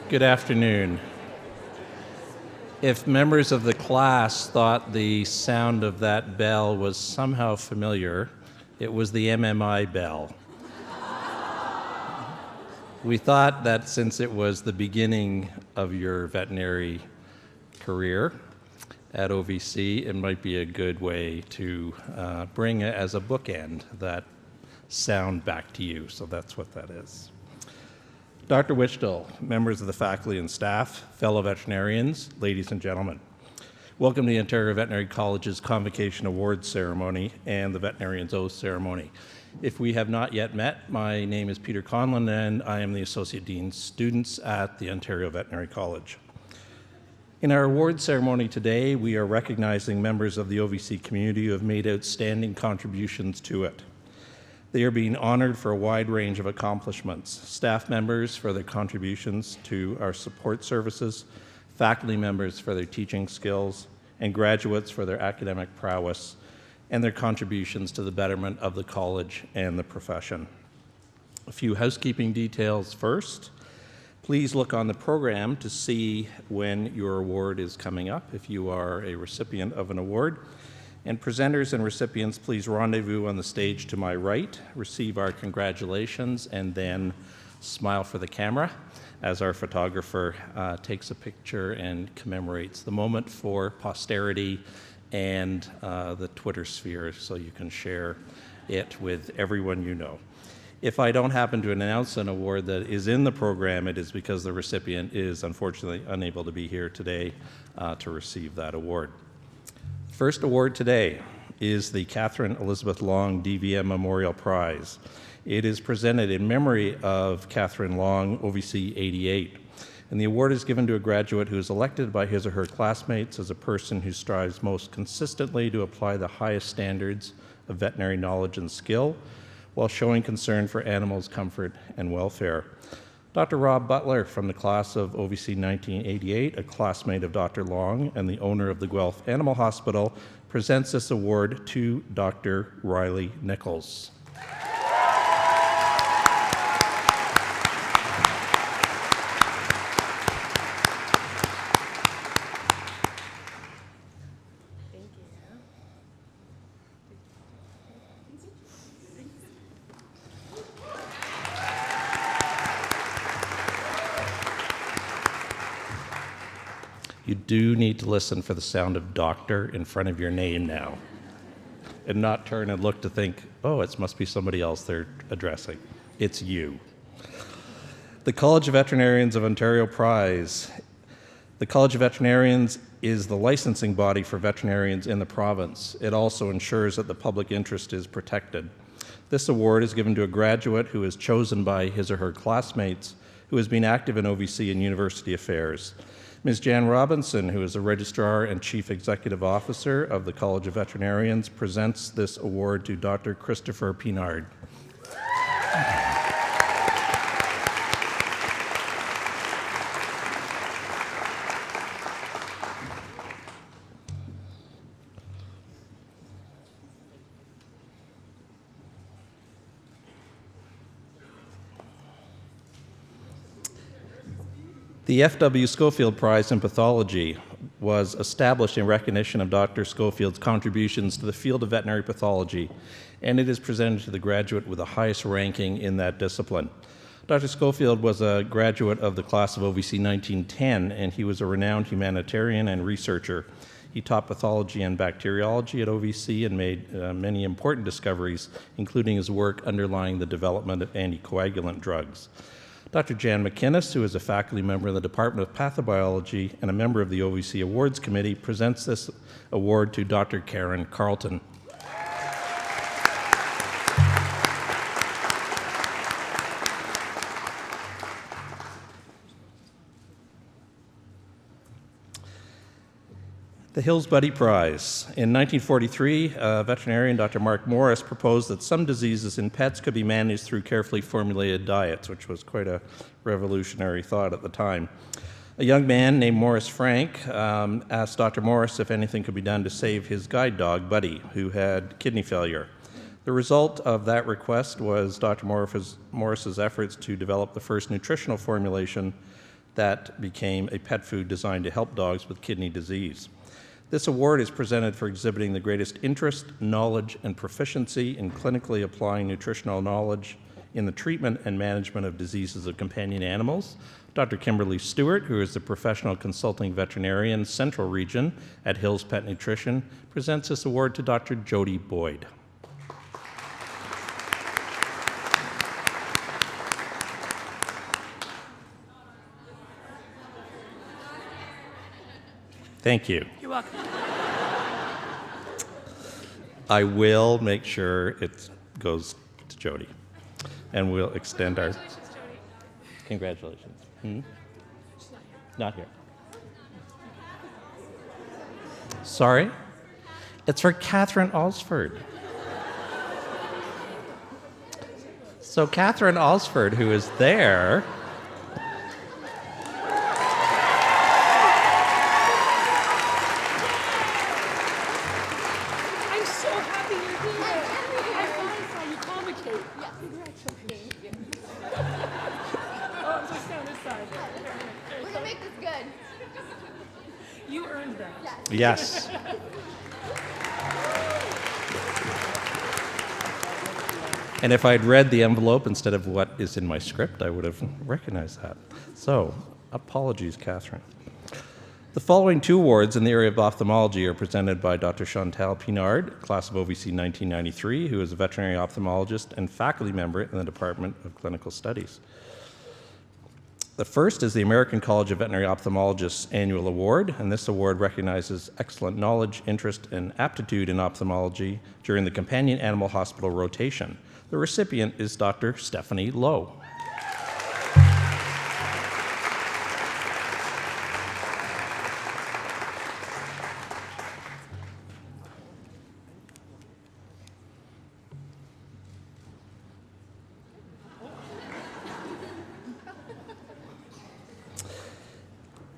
Good afternoon. If members of the class thought the sound of that bell was somehow familiar, it was the MMI bell. We thought that since it was the beginning of your veterinary career at OVC, it might be a good way to bring it as a bookend, that sound back to you. So that's what that is. Dr. Wichtel, members of the faculty and staff, fellow veterinarians, ladies and gentlemen, welcome to the Ontario Veterinary College's CONVOCATION Awards ceremony and the Veterinarian's Oath ceremony. If we have not yet met, my name is Peter Conlon and I am the Associate Dean Students at the Ontario Veterinary College. In our awards ceremony today, we are recognizing members of the OVC community who have made outstanding contributions to it. They are being honored for a wide range of accomplishments. Staff members for their contributions to our support services, faculty members for their teaching skills, and graduates for their academic prowess and their contributions to the betterment of the college and the profession. A few housekeeping details first. Please look on the program to see when your award is coming up if you are a recipient of an award. And presenters and recipients, please rendezvous on the stage to my right, receive our congratulations, and then smile for the camera as our photographer takes a picture and commemorates the moment for posterity and the Twitter sphere so you can share it with everyone you know. If I don't happen to announce an award that is in the program, it is because the recipient is unfortunately unable to be here today to receive that award. First award today is the Catherine Elizabeth Long DVM Memorial Prize. It is presented in memory of Catherine Long, OVC 88, and the award is given to a graduate who is elected by his or her classmates as a person who strives most consistently to apply the highest standards of veterinary knowledge and skill while showing concern for animals' comfort and welfare. Dr. Rob Butler from the class of OVC 1988, a classmate of Dr. Long and the owner of the Guelph Animal Hospital, presents this award to Dr. Riley Nichols. You do need to listen for the sound of doctor in front of your name now, and not turn and look to think, oh, it must be somebody else they're addressing. It's you. The College of Veterinarians of Ontario Prize. The College of Veterinarians is the licensing body for veterinarians in the province. It also ensures that the public interest is protected. This award is given to a graduate who is chosen by his or her classmates who has been active in OVC and university affairs. Ms. Jan Robinson, who is the Registrar and Chief Executive Officer of the College of Veterinarians, presents this award to Dr. Christopher Pinard. The F.W. Schofield Prize in Pathology was established in recognition of Dr. Schofield's contributions to the field of veterinary pathology, and it is presented to the graduate with the highest ranking in that discipline. Dr. Schofield was a graduate of the class of OVC 1910, and he was a renowned humanitarian and researcher. He taught pathology and bacteriology at OVC and made many important discoveries, including his work underlying the development of anticoagulant drugs. Dr. Jan McInnes, who is a faculty member in the Department of Pathobiology and a member of the OVC Awards Committee, presents this award to Dr. Karen Carlton. The Hills Buddy Prize. In 1943, veterinarian Dr. Mark Morris proposed that some diseases in pets could be managed through carefully formulated diets, which was quite a revolutionary thought at the time. A young man named Morris Frank asked Dr. Morris if anything could be done to save his guide dog, Buddy, who had kidney failure. The result of that request was Dr. Morris's efforts to develop the first nutritional formulation that became a pet food designed to help dogs with kidney disease. This award is presented for exhibiting the greatest interest, knowledge, and proficiency in clinically applying nutritional knowledge in the treatment and management of diseases of companion animals. Dr. Kimberly Stewart, who is the professional consulting veterinarian, Central Region at Hills Pet Nutrition, presents this award to Dr. Jody Boyd. Thank you. You're welcome. I will make sure it goes to Jody. And we'll extend our... Congratulations, Jody. Congratulations. She's Not not here. here. Sorry? It's for Catherine Alsford. So Catherine Alsford, who is there... I'm so happy you're here. I finally saw you convocate. Yeah. Congratulations. Oh, just down this side. We're gonna make this good. You earned that. Yes. And if I'd read the envelope instead of what is in my script, I would have recognized that. So, apologies, Catherine. The following two awards in the area of ophthalmology are presented by Dr. Chantal Pinard, class of OVC 1993, who is a veterinary ophthalmologist and faculty member in the Department of Clinical Studies. The first is the American College of Veterinary Ophthalmologists Annual Award, and this award recognizes excellent knowledge, interest, and aptitude in ophthalmology during the companion animal hospital rotation. The recipient is Dr. Stephanie Lowe.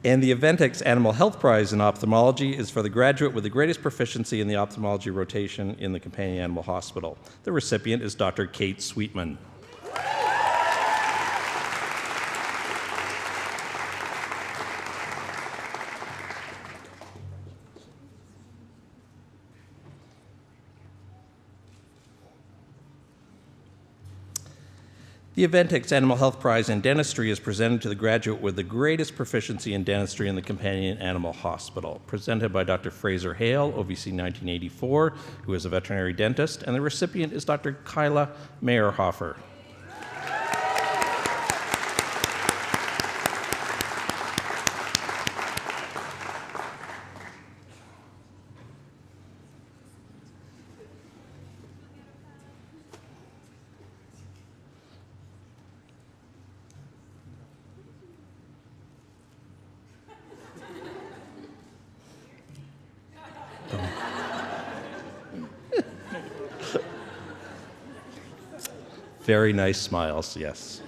And the Aventex Animal Health Prize in Ophthalmology is for the graduate with the greatest proficiency in the ophthalmology rotation in the companion animal hospital. The recipient is Dr. Kate Sweetman. The Aventex Animal Health Prize in Dentistry is presented to the graduate with the greatest proficiency in dentistry in the companion animal hospital, presented by Dr. Fraser Hale, OVC 1984, who is a veterinary dentist, and the recipient is Dr. Kyla Meyerhofer. Very nice smiles, yes.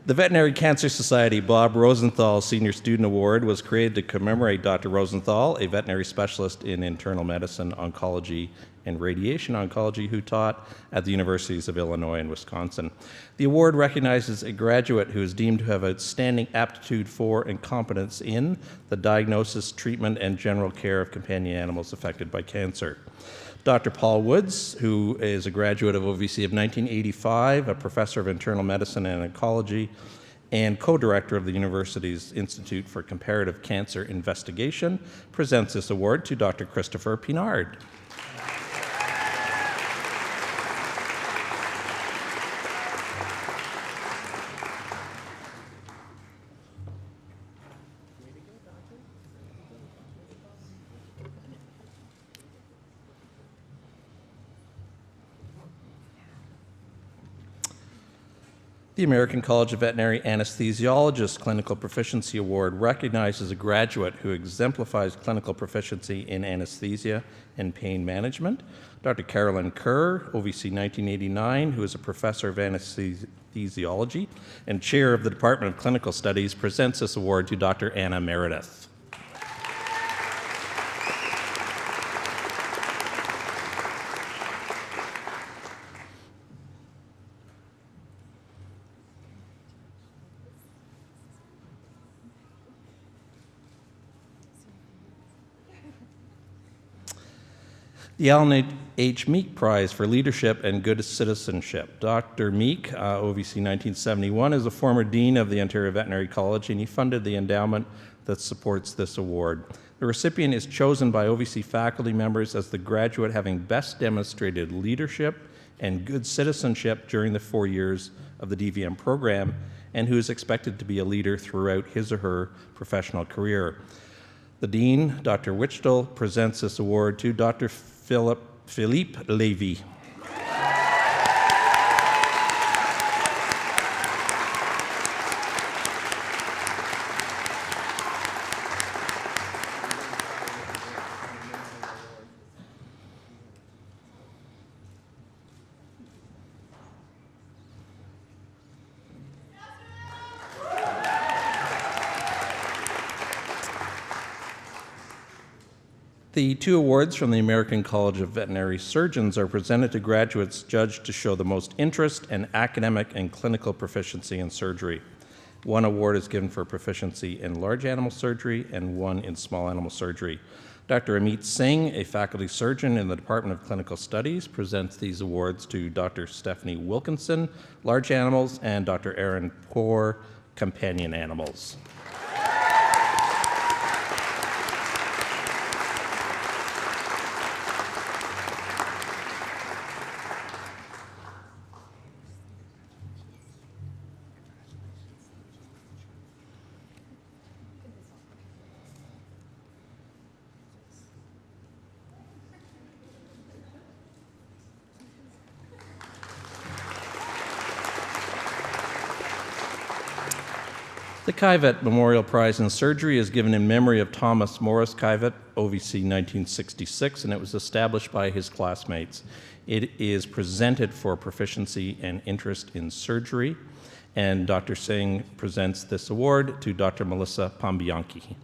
The Veterinary Cancer Society Bob Rosenthal Senior Student Award was created to commemorate Dr. Rosenthal, a veterinary specialist in internal medicine, oncology, and radiation oncology who taught at the universities of Illinois and Wisconsin. The award recognizes a graduate who is deemed to have outstanding aptitude for and competence in the diagnosis, treatment, and general care of companion animals affected by cancer. Dr. Paul Woods, who is a graduate of OVC of 1985, a professor of internal medicine and oncology, and co-director of the university's Institute for Comparative Cancer Investigation, presents this award to Dr. Christopher Pinard. The American College of Veterinary Anesthesiologists Clinical Proficiency Award recognizes a graduate who exemplifies clinical proficiency in anesthesia and pain management. Dr. Carolyn Kerr, OVC 1989, who is a professor of anesthesiology and chair of the Department of Clinical Studies, presents this award to Dr. Anna Meredith. The Alan H. Meek Prize for Leadership and Good Citizenship. Dr. Meek, OVC 1971, is a former dean of the Ontario Veterinary College, and he funded the endowment that supports this award. The recipient is chosen by OVC faculty members as the graduate having best demonstrated leadership and good citizenship during the 4 years of the DVM program, and who is expected to be a leader throughout his or her professional career. The Dean, Dr. Wichtel, presents this award to Dr. Philippe Levy. The two awards from the American College of Veterinary Surgeons are presented to graduates judged to show the most interest and academic and clinical proficiency in surgery. One award is given for proficiency in large animal surgery and one in small animal surgery. Dr. Amit Singh, a faculty surgeon in the Department of Clinical Studies, presents these awards to Dr. Stephanie Wilkinson, large animals, and Dr. Aaron Poor, companion animals. The Kivet Memorial Prize in Surgery is given in memory of Thomas Morris Kivet, OVC 1966, and it was established by his classmates. It is presented for proficiency and interest in surgery, and Dr. Singh presents this award to Dr. Melissa Pambianchi.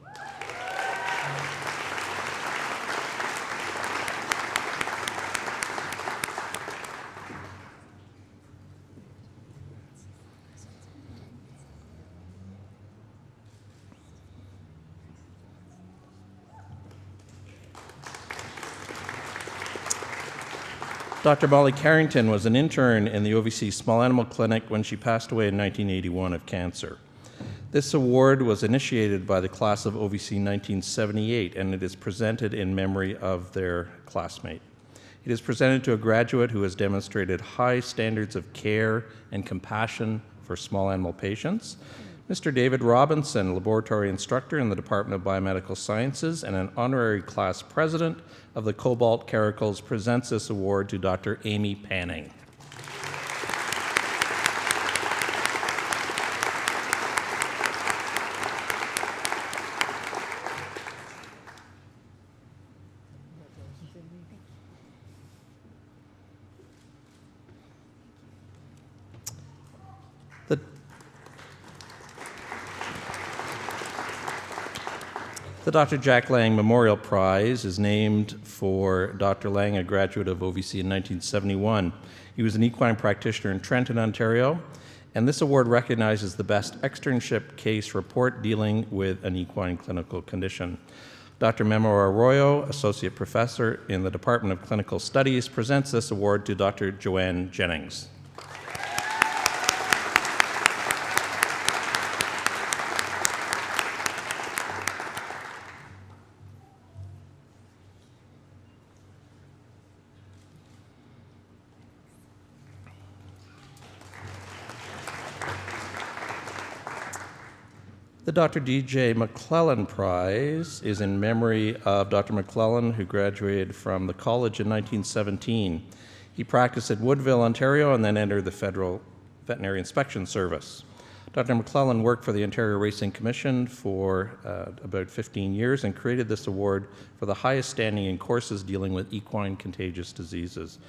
Dr. Molly Carrington was an intern in the OVC Small Animal Clinic when she passed away in 1981 of cancer. This award was initiated by the class of OVC 1978, and it is presented in memory of their classmate. It is presented to a graduate who has demonstrated high standards of care and compassion for small animal patients. Mr. David Robinson, laboratory instructor in the Department of Biomedical Sciences and an honorary class president of the Cobalt Caracals, presents this award to Dr. Amy Panning. The Dr. Jack Lang Memorial Prize is named for Dr. Lang, a graduate of OVC in 1971. He was an equine practitioner in Trenton, Ontario, and this award recognizes the best externship case report dealing with an equine clinical condition. Dr. Memo Arroyo, associate professor in the Department of Clinical Studies, presents this award to Dr. Joanne Jennings. The Dr. D.J. McClellan Prize is in memory of Dr. McClellan, who graduated from the college in 1917. He practiced at Woodville, Ontario, and then entered the Federal Veterinary Inspection Service. Dr. McClellan worked for the Ontario Racing Commission for about 15 years and created this award for the highest standing in courses dealing with equine contagious diseases.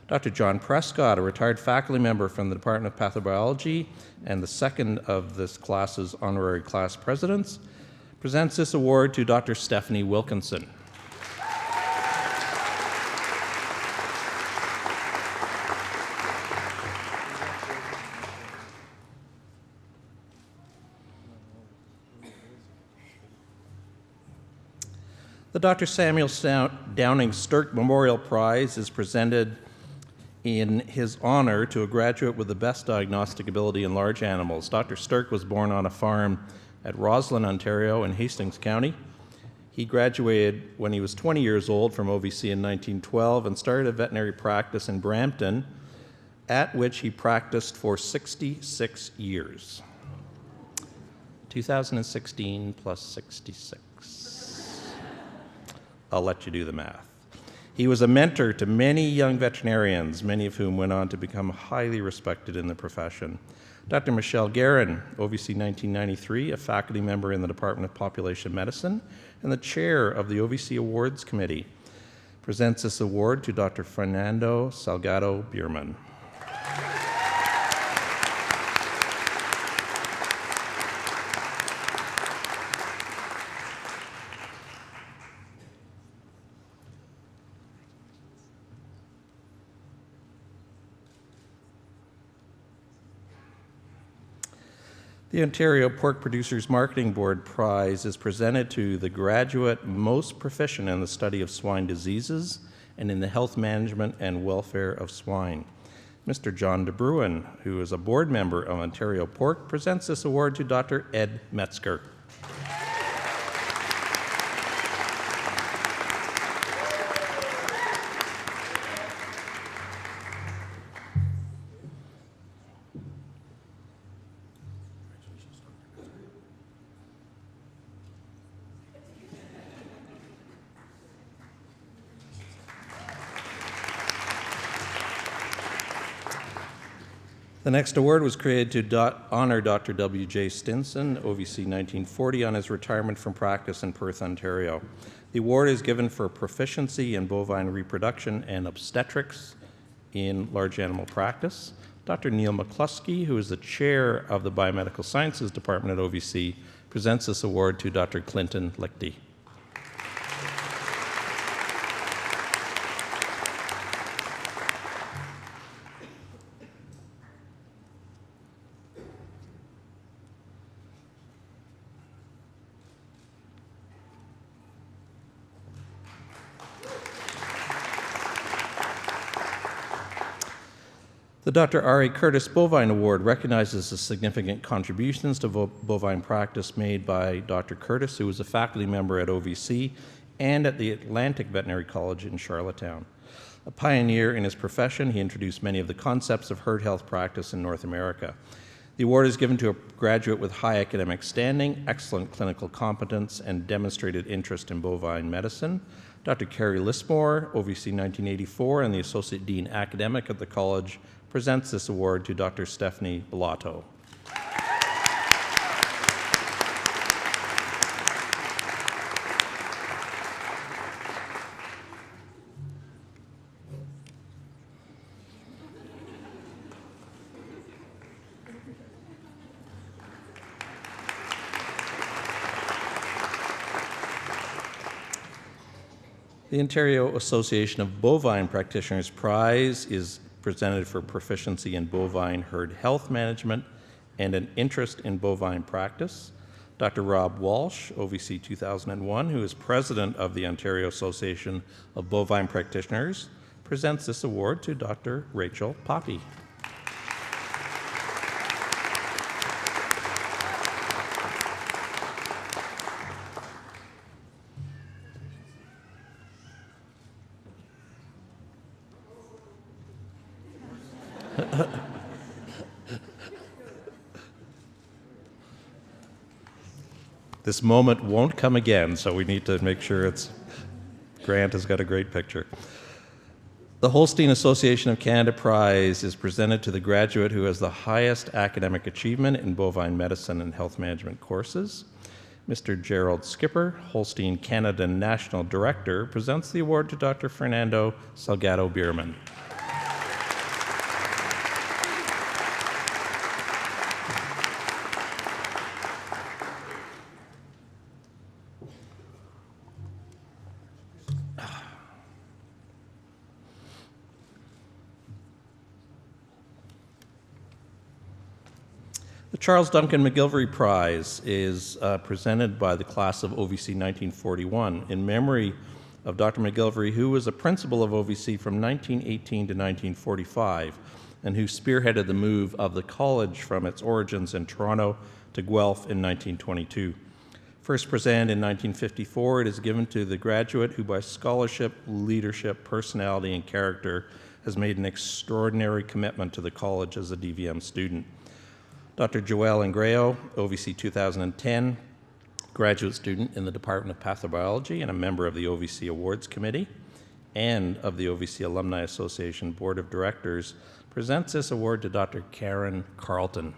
Dr. John Prescott, a retired faculty member from the Department of Pathobiology and the second of this class's honorary class presidents, presents this award to Dr. Stephanie Wilkinson. The Dr. Samuel Downing Stirk Memorial Prize is presented in his honor to a graduate with the best diagnostic ability in large animals. Dr. Stirk was born on a farm at Roslyn, Ontario in Hastings County. He graduated when he was 20 years old from OVC in 1912 and started a veterinary practice in Brampton, at which he practiced for 66 years. 2016 plus 66. I'll let you do the math. He was a mentor to many young veterinarians, many of whom went on to become highly respected in the profession. Dr. Michelle Guerin, OVC 1993, a faculty member in the Department of Population Medicine and the chair of the OVC Awards Committee, presents this award to Dr. Fernando Salgado Bierman. The Ontario Pork Producers Marketing Board Prize is presented to the graduate most proficient in the study of swine diseases and in the health management and welfare of swine. Mr. John De Bruin, who is a board member of Ontario Pork, presents this award to Dr. Ed Metzger. The next award was created to honor Dr. W.J. Stinson, OVC 1940, on his retirement from practice in Perth, Ontario. The award is given for proficiency in bovine reproduction and obstetrics in large animal practice. Dr. Neil McCluskey, who is the chair of the Biomedical Sciences Department at OVC, presents this award to Dr. Clinton Lichty. The Dr. R.A. Curtis Bovine Award recognizes the significant contributions to bovine practice made by Dr. Curtis, who was a faculty member at OVC and at the Atlantic Veterinary College in Charlottetown. A pioneer in his profession, he introduced many of the concepts of herd health practice in North America. The award is given to a graduate with high academic standing, excellent clinical competence, and demonstrated interest in bovine medicine. Dr. Carrie Lismore, OVC 1984, and the Associate Dean Academic at the college, presents this award to Dr. Stephanie Bellato. The Ontario Association of Bovine Practitioners Prize is presented for proficiency in bovine herd health management and an interest in bovine practice. Dr. Rob Walsh, OVC 2001, who is president of the Ontario Association of Bovine Practitioners, presents this award to Dr. Rachel Poppy. This moment won't come again, so we need to make sure Grant has got a great picture. The Holstein Association of Canada Prize is presented to the graduate who has the highest academic achievement in bovine medicine and health management courses. Mr. Gerald Skipper, Holstein Canada National Director, presents the award to Dr. Fernando Salgado Bierman. The Charles Duncan McGilvery Prize is presented by the class of OVC 1941 in memory of Dr. McGilvery, who was a principal of OVC from 1918 to 1945 and who spearheaded the move of the college from its origins in Toronto to Guelph in 1922. First presented in 1954, it is given to the graduate who by scholarship, leadership, personality, and character has made an extraordinary commitment to the college as a DVM student. Dr. Joelle Ingrao, OVC 2010, graduate student in the Department of Pathobiology and a member of the OVC Awards Committee and of the OVC Alumni Association Board of Directors, presents this award to Dr. Karen Carlton.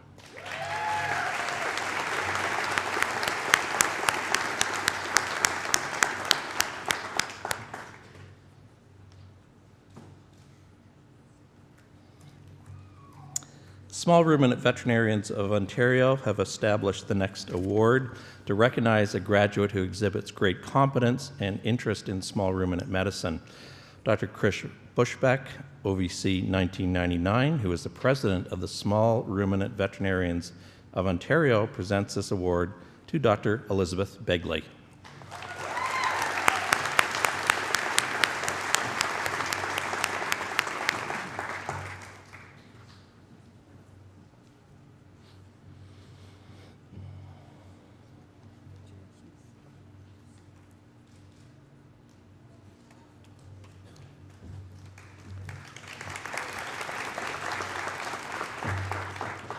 Small Ruminant Veterinarians of Ontario have established the next award to recognize a graduate who exhibits great competence and interest in small ruminant medicine. Dr. Chris Bushbeck, OVC 1999, who is the president of the Small Ruminant Veterinarians of Ontario, presents this award to Dr. Elizabeth Begley.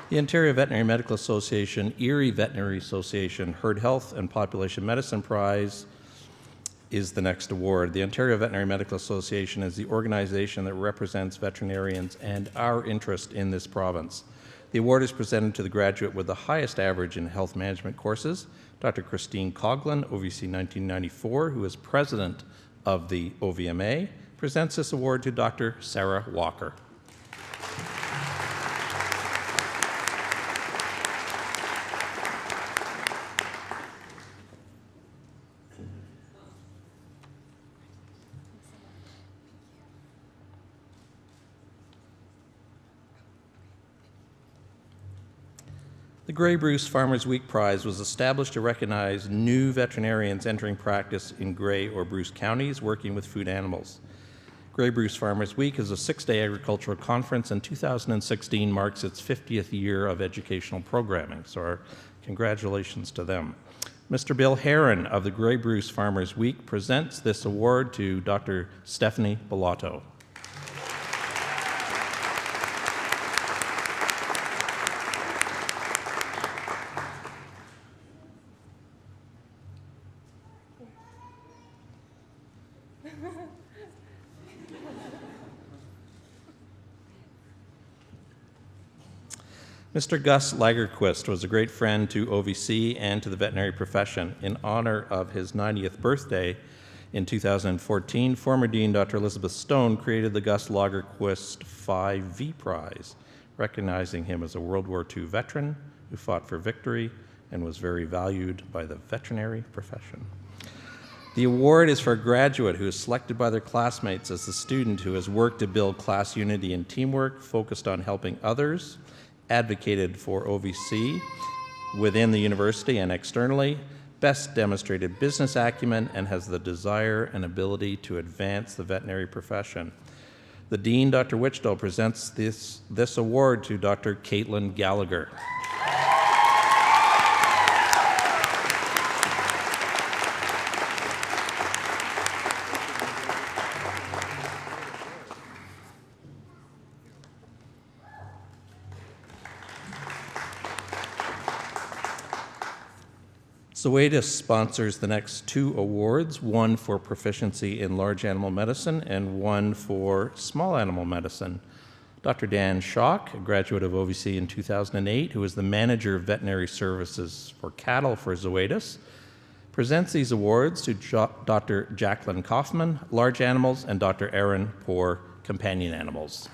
The Ontario Veterinary Medical Association, Erie Veterinary Association Herd Health and Population Medicine Prize is the next award. The Ontario Veterinary Medical Association is the organization that represents veterinarians and our interest in this province. The award is presented to the graduate with the highest average in health management courses, Dr. Christine Coughlin, OVC 1994, who is president of the OVMA, presents this award to Dr. Sarah Walker. The Grey Bruce Farmers Week Prize was established to recognize new veterinarians entering practice in Grey or Bruce counties working with food animals. Grey Bruce Farmers Week is a 6-day agricultural conference, and 2016 marks its 50th year of educational programming, so our congratulations to them. Mr. Bill Heron of the Grey Bruce Farmers Week presents this award to Dr. Stephanie Bellotto. Mr. Gus Lagerquist was a great friend to OVC and to the veterinary profession. In honor of his 90th birthday in 2014, former Dean Dr. Elizabeth Stone created the Gus Lagerquist 5V Prize, recognizing him as a World War II veteran who fought for victory and was very valued by the veterinary profession. The award is for a graduate who is selected by their classmates as the student who has worked to build class unity and teamwork, focused on helping others, advocated for OVC within the university and externally, best demonstrated business acumen, and has the desire and ability to advance the veterinary profession. The Dean, Dr. Wichtel, presents this award to Dr. Caitlin Gallagher. Zoetis sponsors the next 2 awards, one for proficiency in large animal medicine and one for small animal medicine. Dr. Dan Schock, a graduate of OVC in 2008, who is the manager of veterinary services for cattle for Zoetis, presents these awards to Dr. Jacqueline Kaufman, large animals, and Dr. Aaron Poor, companion animals.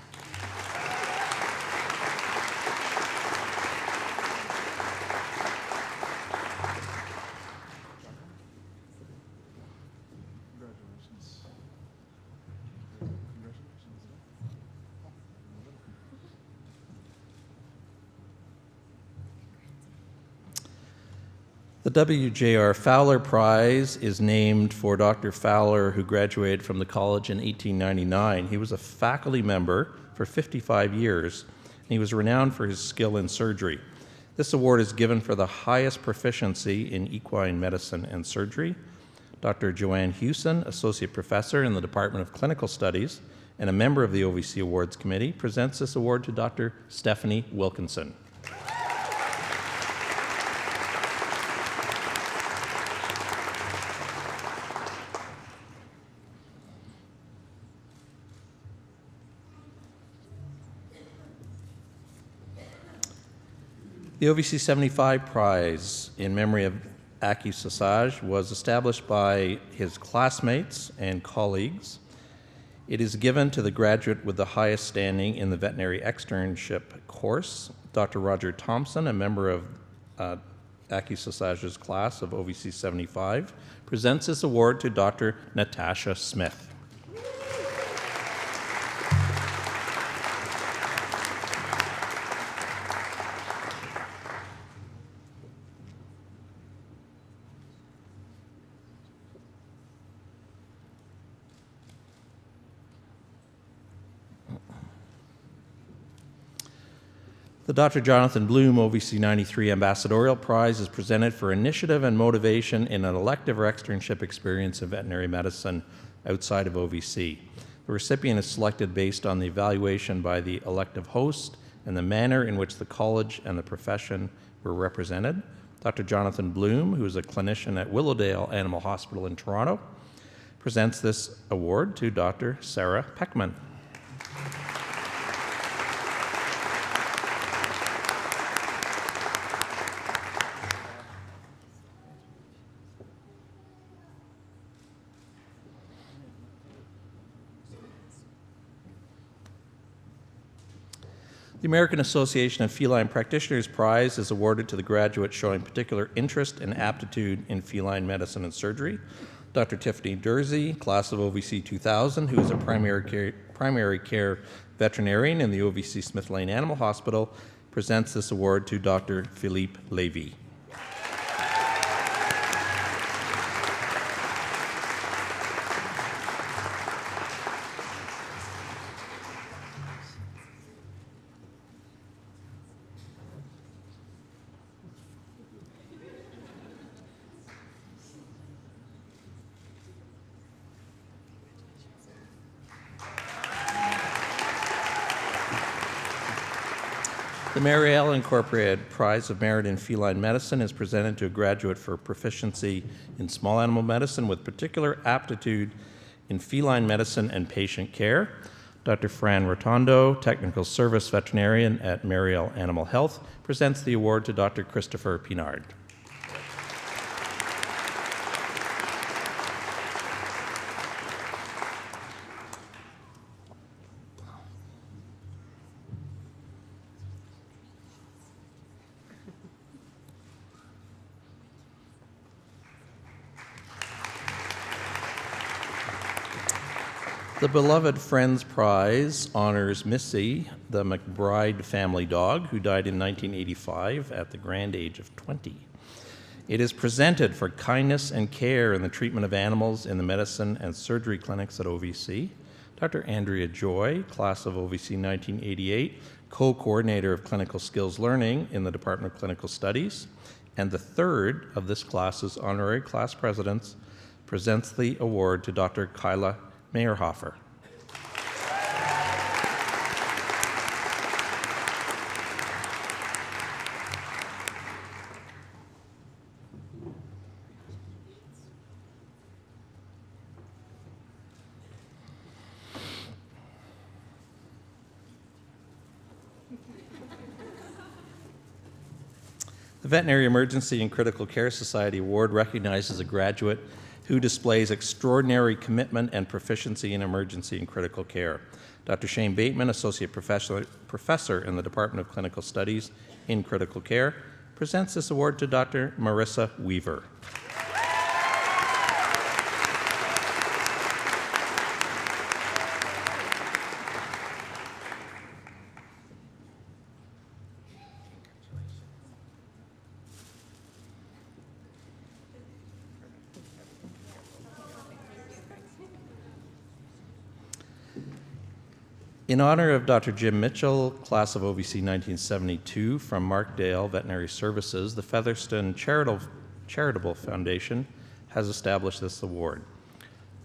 The W.J.R. Fowler Prize is named for Dr. Fowler, who graduated from the college in 1899. He was a faculty member for 55 years, and he was renowned for his skill in surgery. This award is given for the highest proficiency in equine medicine and surgery. Dr. Joanne Hewson, Associate Professor in the Department of Clinical Studies and a member of the OVC Awards Committee, presents this award to Dr. Stephanie Wilkinson. The OVC 75 Prize in memory of Aki Sassage was established by his classmates and colleagues. It is given to the graduate with the highest standing in the veterinary externship course. Dr. Roger Thompson, a member of Aki Sassage's class of OVC 75, presents this award to Dr. Natasha Smith. The Dr. Jonathan Bloom OVC 93 Ambassadorial Prize is presented for initiative and motivation in an elective or externship experience in veterinary medicine outside of OVC. The recipient is selected based on the evaluation by the elective host and the manner in which the college and the profession were represented. Dr. Jonathan Bloom, who is a clinician at Willowdale Animal Hospital in Toronto, presents this award to Dr. Sarah Peckman. The American Association of Feline Practitioners Prize is awarded to the graduate showing particular interest and aptitude in feline medicine and surgery. Dr. Tiffany Dursey, class of OVC 2000, who is a primary care veterinarian in the OVC Smith Lane Animal Hospital, presents this award to Dr. Philippe Levy. The Mary L. Incorporated Prize of Merit in Feline Medicine is presented to a graduate for proficiency in small animal medicine with particular aptitude in feline medicine and patient care. Dr. Fran Rotondo, Technical Service Veterinarian at Mary L. Animal Health, presents the award to Dr. Christopher Pinard. The Beloved Friends Prize honors Missy, the McBride family dog, who died in 1985 at the grand age of 20. It is presented for kindness and care in the treatment of animals in the medicine and surgery clinics at OVC. Dr. Andrea Joy, class of OVC 1988, co-coordinator of clinical skills learning in the Department of Clinical Studies, and the third of this class's honorary class presidents, presents the award to Dr. Kyla Meyerhofer. The Veterinary Emergency and Critical Care Society Award recognizes a graduate who displays extraordinary commitment and proficiency in emergency and critical care. Dr. Shane Bateman, Associate Professor in the Department of Clinical Studies in Critical Care, presents this award to Dr. Marissa Weaver. In honor of Dr. Jim Mitchell, class of OVC 1972 from Markdale Veterinary Services, the Featherston Charitable Foundation has established this award.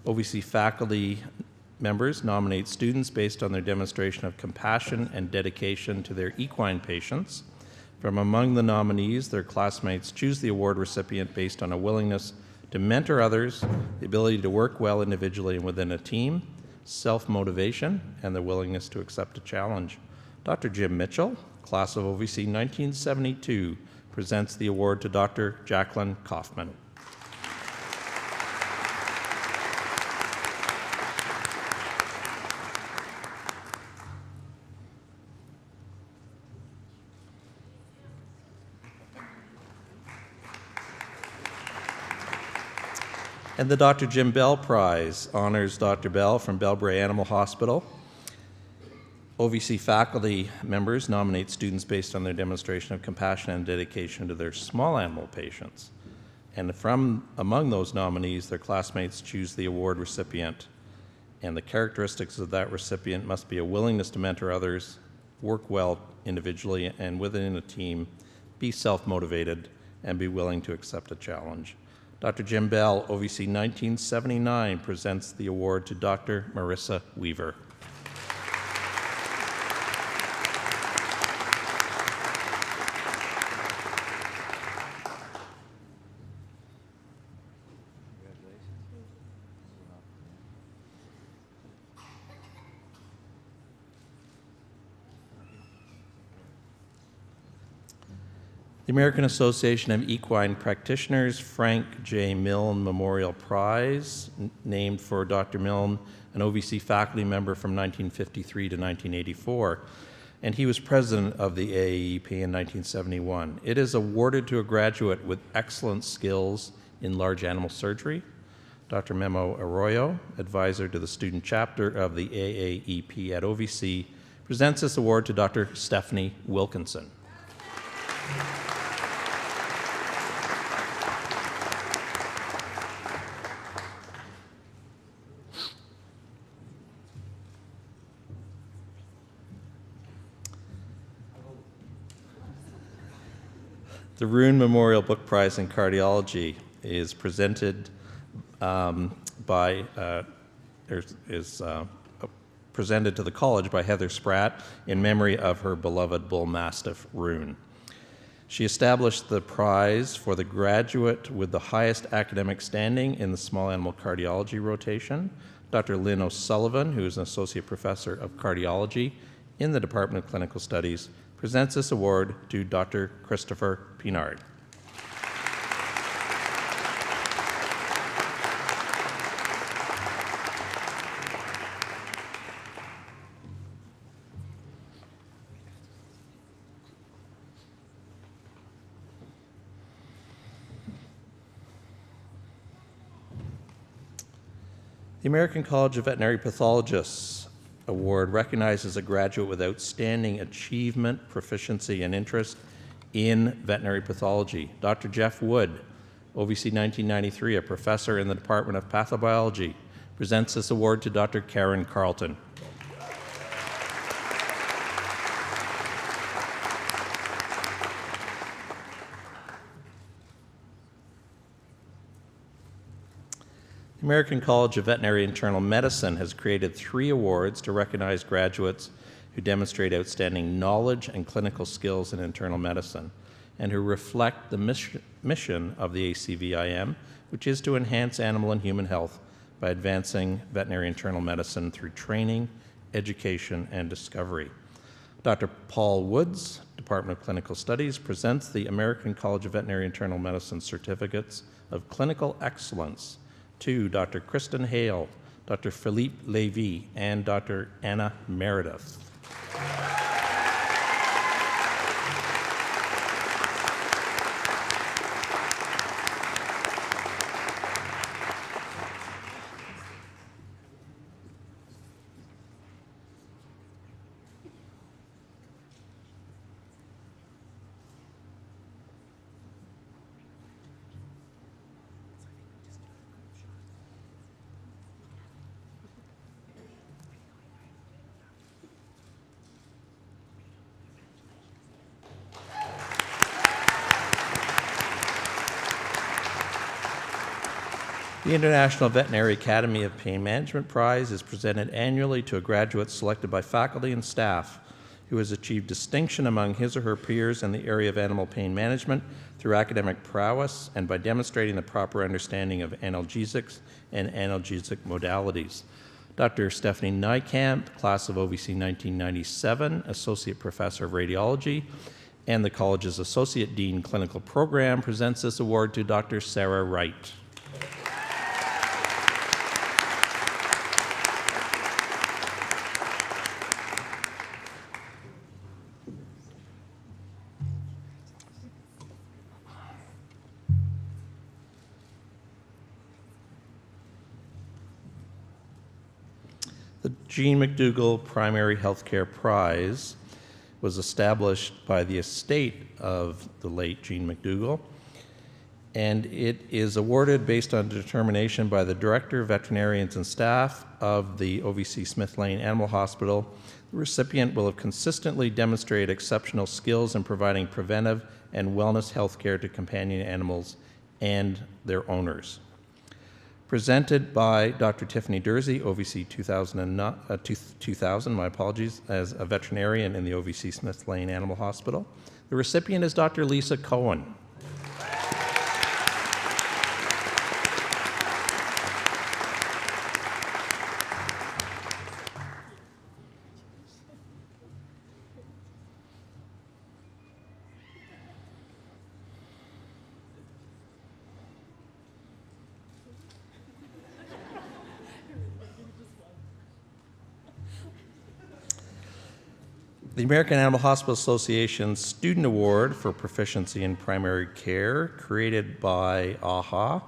OVC faculty members nominate students based on their demonstration of compassion and dedication to their equine patients. From among the nominees, their classmates choose the award recipient based on a willingness to mentor others, the ability to work well individually and within a team, self-motivation, and the willingness to accept a challenge. Dr. Jim Mitchell, class of OVC 1972, presents the award to Dr. Jacqueline Kaufman. And the Dr. Jim Bell Prize honors Dr. Bell from Bellbrae Animal Hospital. OVC faculty members nominate students based on their demonstration of compassion and dedication to their small animal patients. And from among those nominees, their classmates choose the award recipient. And the characteristics of that recipient must be a willingness to mentor others, work well individually and within a team, be self-motivated, and be willing to accept a challenge. Dr. Jim Bell, OVC 1979, presents the award to Dr. Marissa Weaver. The American Association of Equine Practitioners Frank J. Milne Memorial Prize, named for Dr. Milne, an OVC faculty member from 1953 to 1984, and he was president of the AAEP in 1971. It is awarded to a graduate with excellent skills in large animal surgery. Dr. Memo Arroyo, advisor to the student chapter of the AAEP at OVC, presents this award to Dr. Stephanie Wilkinson. The Roon Memorial Book Prize in Cardiology is presented presented to the college by Heather Spratt in memory of her beloved bull mastiff Roon. She established the prize for the graduate with the highest academic standing in the small animal cardiology rotation, Dr. Lynn O'Sullivan, who is an associate professor of cardiology in the Department of Clinical Studies, presents this award to Dr. Christopher Pinard. The American College of Veterinary Pathologists Award recognizes a graduate with outstanding achievement, proficiency, and interest in veterinary pathology. Dr. Jeff Wood, OVC 1993, a professor in the Department of Pathobiology, presents this award to Dr. Karen Carlton. The American College of Veterinary Internal Medicine has created 3 awards to recognize graduates who demonstrate outstanding knowledge and clinical skills in internal medicine and who reflect the mission of the ACVIM, which is to enhance animal and human health by advancing veterinary internal medicine through training, education, and discovery. Dr. Paul Woods, Department of Clinical Studies, presents the American College of Veterinary Internal Medicine Certificates of Clinical Excellence to Dr. Kristen Hale, Dr. Philippe Levy, and Dr. Anna Meredith. The International Veterinary Academy of Pain Management Prize is presented annually to a graduate selected by faculty and staff who has achieved distinction among his or her peers in the area of animal pain management through academic prowess and by demonstrating the proper understanding of analgesics and analgesic modalities. Dr. Stephanie Niekamp, class of OVC 1997, Associate Professor of Radiology, and the college's Associate Dean Clinical Program, presents this award to Dr. Sarah Wright. The Jean McDougall Primary Healthcare Prize was established by the estate of the late Jean McDougall, and it is awarded based on determination by the Director, Veterinarians, and staff of the OVC Smith Lane Animal Hospital. The recipient will have consistently demonstrated exceptional skills in providing preventive and wellness health care to companion animals and their owners. Presented by Dr. Tiffany Dursey, OVC 2000, my apologies, as a veterinarian in the OVC Smith Lane Animal Hospital. The recipient is Dr. Lisa Cohen. The American Animal Hospital Association's Student Award for Proficiency in Primary Care, created by AHA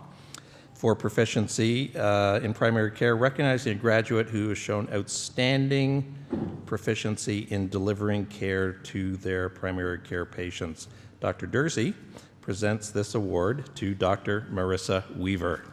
for proficiency in primary care, recognizing a graduate who has shown outstanding proficiency in delivering care to their primary care patients. Dr. Dursey presents this award to Dr. Marissa Weaver.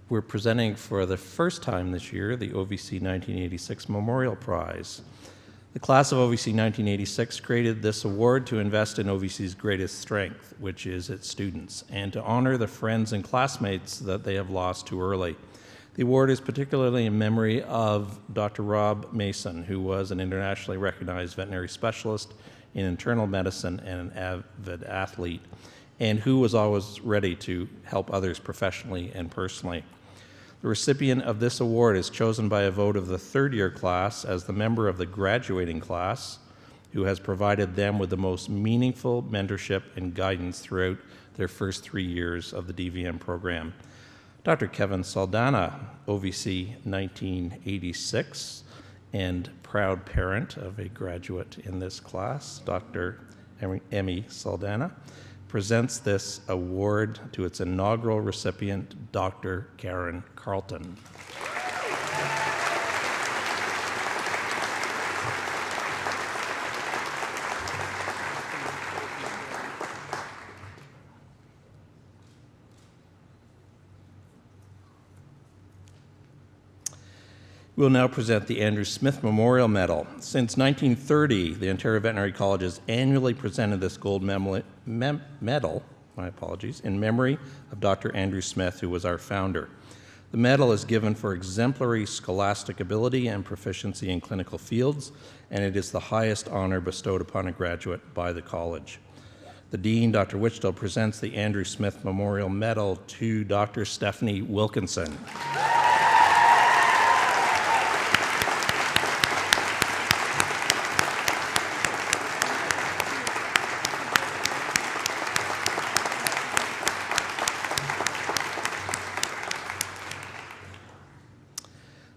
We're presenting for the first time this year the OVC 1986 Memorial Prize. The class of OVC 1986 created this award to invest in OVC's greatest strength, which is its students, and to honor the friends and classmates that they have lost too early. The award is particularly in memory of Dr. Rob Mason, who was an internationally recognized veterinary specialist in internal medicine and an avid athlete, and who was always ready to help others professionally and personally. The recipient of this award is chosen by a vote of the third-year class as the member of the graduating class who has provided them with the most meaningful mentorship and guidance throughout their first 3 years of the DVM program. Dr. Kevin Saldana, OVC 1986, and proud parent of a graduate in this class, Dr. Emmy Saldana, presents this award to its inaugural recipient, Dr. Karen Carlton. We'll now present the Andrew Smith Memorial Medal. Since 1930, the Ontario Veterinary College has annually presented this gold medal, in memory of Dr. Andrew Smith, who was our founder. The medal is given for exemplary scholastic ability and proficiency in clinical fields, and it is the highest honor bestowed upon a graduate by the college. The Dean, Dr. Wichtel, presents the Andrew Smith Memorial Medal to Dr. Stephanie Wilkinson.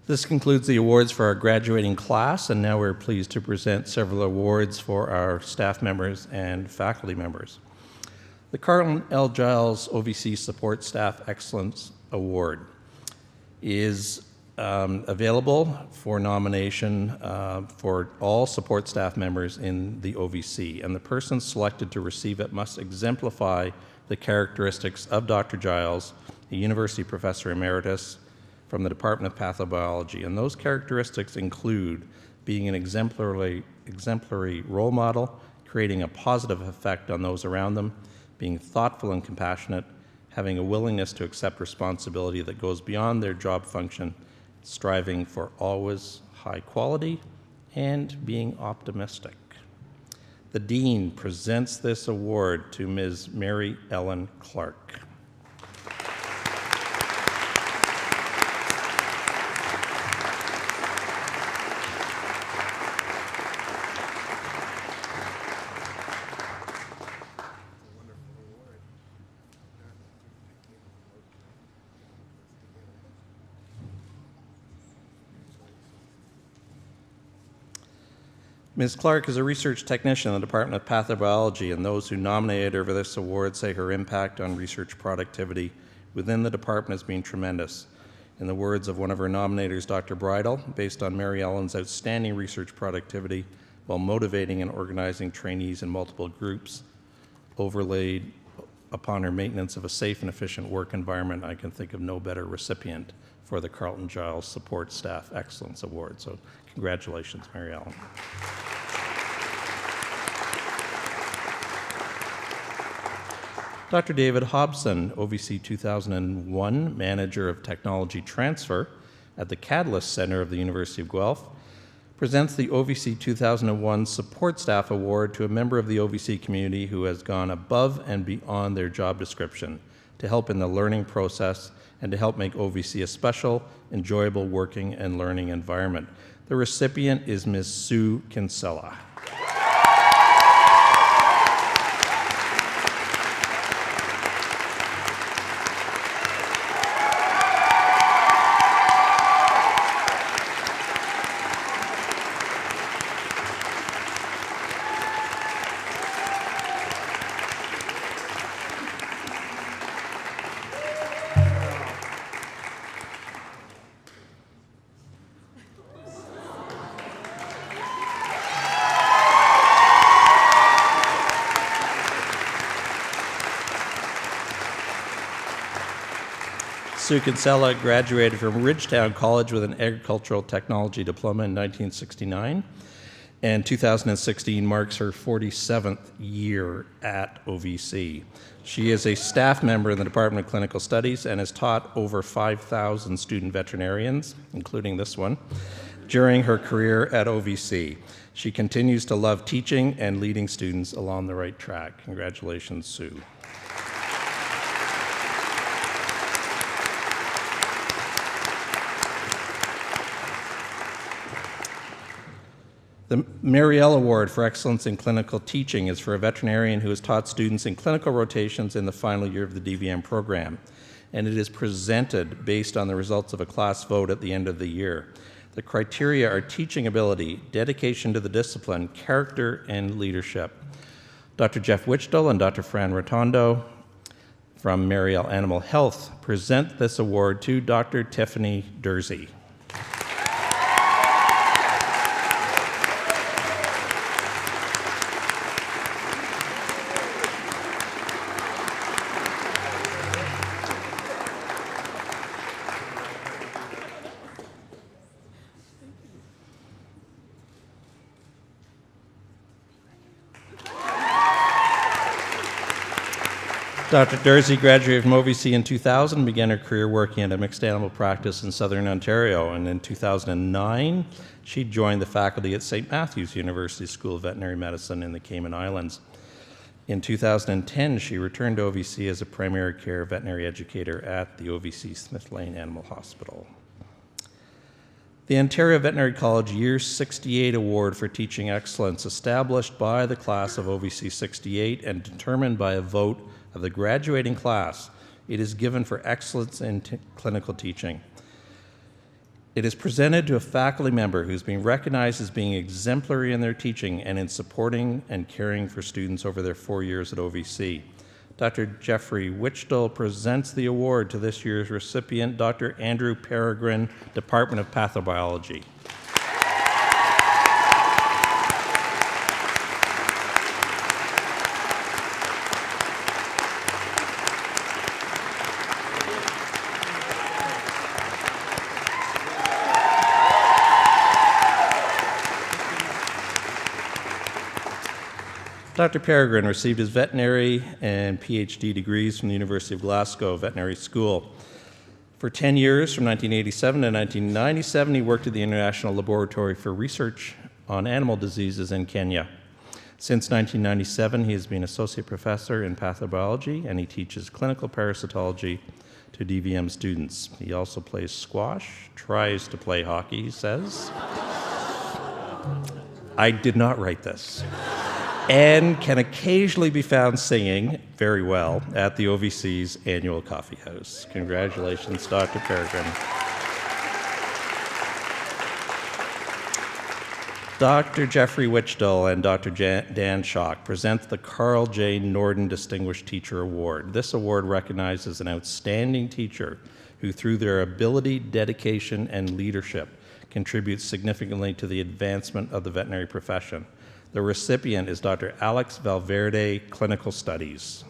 This concludes the awards for our graduating class, and now we're pleased to present several awards for our staff members and faculty members. The Carlton L. Giles OVC Support Staff Excellence Award is available for nomination for all support staff members in the OVC, and the person selected to receive it must exemplify the characteristics of Dr. Giles, a university professor emeritus from the Department of Pathobiology. And those characteristics include being an exemplary role model, creating a positive effect on those around them, being thoughtful and compassionate, having a willingness to accept responsibility that goes beyond their job function, striving for always high quality, and being optimistic. The Dean presents this award to Ms. Mary Ellen Clark. Ms. Clark is a research technician in the Department of Pathobiology, and those who nominated her for this award say her impact on research productivity within the department has been tremendous. In the words of one of her nominators, Dr. Bridle, based on Mary Ellen's outstanding research productivity while motivating and organizing trainees in multiple groups, overlaid upon her maintenance of a safe and efficient work environment, I can think of no better recipient for the Carlton Giles Support Staff Excellence Award. So congratulations, Mary Ellen. Dr. David Hobson, OVC 2001 Manager of Technology Transfer at the Catalyst Center of the University of Guelph, presents the OVC 2001 Support Staff Award to a member of the OVC community who has gone above and beyond their job description to help in the learning process and to help make OVC a special, enjoyable working and learning environment. The recipient is Ms. Sue Kinsella. Sue Kinsella graduated from Ridgetown College with an agricultural technology diploma in 1969, and 2016 marks her 47th year at OVC. She is a staff member in the Department of Clinical Studies and has taught over 5,000 student veterinarians, including this one, during her career at OVC. She continues to love teaching and leading students along the right track. Congratulations, Sue. The Mary L. Award for Excellence in Clinical Teaching is for a veterinarian who has taught students in clinical rotations in the final year of the DVM program, and it is presented based on the results of a class vote at the end of the year. The criteria are teaching ability, dedication to the discipline, character, and leadership. Dr. Jeff Wichdall and Dr. Fran Rotondo from Mary L. Animal Health present this award to Dr. Tiffany Dursey. Dr. Dursey graduated from OVC in 2000 and began her career working at a mixed animal practice in southern Ontario. And in 2009, she joined the faculty at St. Matthew's University School of Veterinary Medicine in the Cayman Islands. In 2010, she returned to OVC as a primary care veterinary educator at the OVC Smith Lane Animal Hospital. The Ontario Veterinary College Year 68 Award for Teaching Excellence, established by the class of OVC 68 and determined by a vote of the graduating class. It is given for excellence in clinical teaching. It is presented to a faculty member who's being recognized as being exemplary in their teaching and in supporting and caring for students over their 4 years at OVC. Dr. Jeffrey Wichtel presents the award to this year's recipient, Dr. Andrew Peregrine, Department of Pathobiology. Dr. Peregrine received his veterinary and PhD degrees from the University of Glasgow Veterinary School. For 10 years, from 1987 to 1997, he worked at the International Laboratory for Research on Animal Diseases in Kenya. Since 1997, he has been associate professor in pathobiology, and he teaches clinical parasitology to DVM students. He also plays squash, tries to play hockey, he says. I did not write this. And can occasionally be found singing very well at the OVC's annual coffee house. Congratulations, Dr. Peregrine. Dr. Jeffrey Wichtel and Dr. Dan Schock present the Carl J. Norden Distinguished Teacher Award. This award recognizes an outstanding teacher who, through their ability, dedication, and leadership, contributes significantly to the advancement of the veterinary profession. The recipient is Dr. Alex Valverde, Clinical Studies.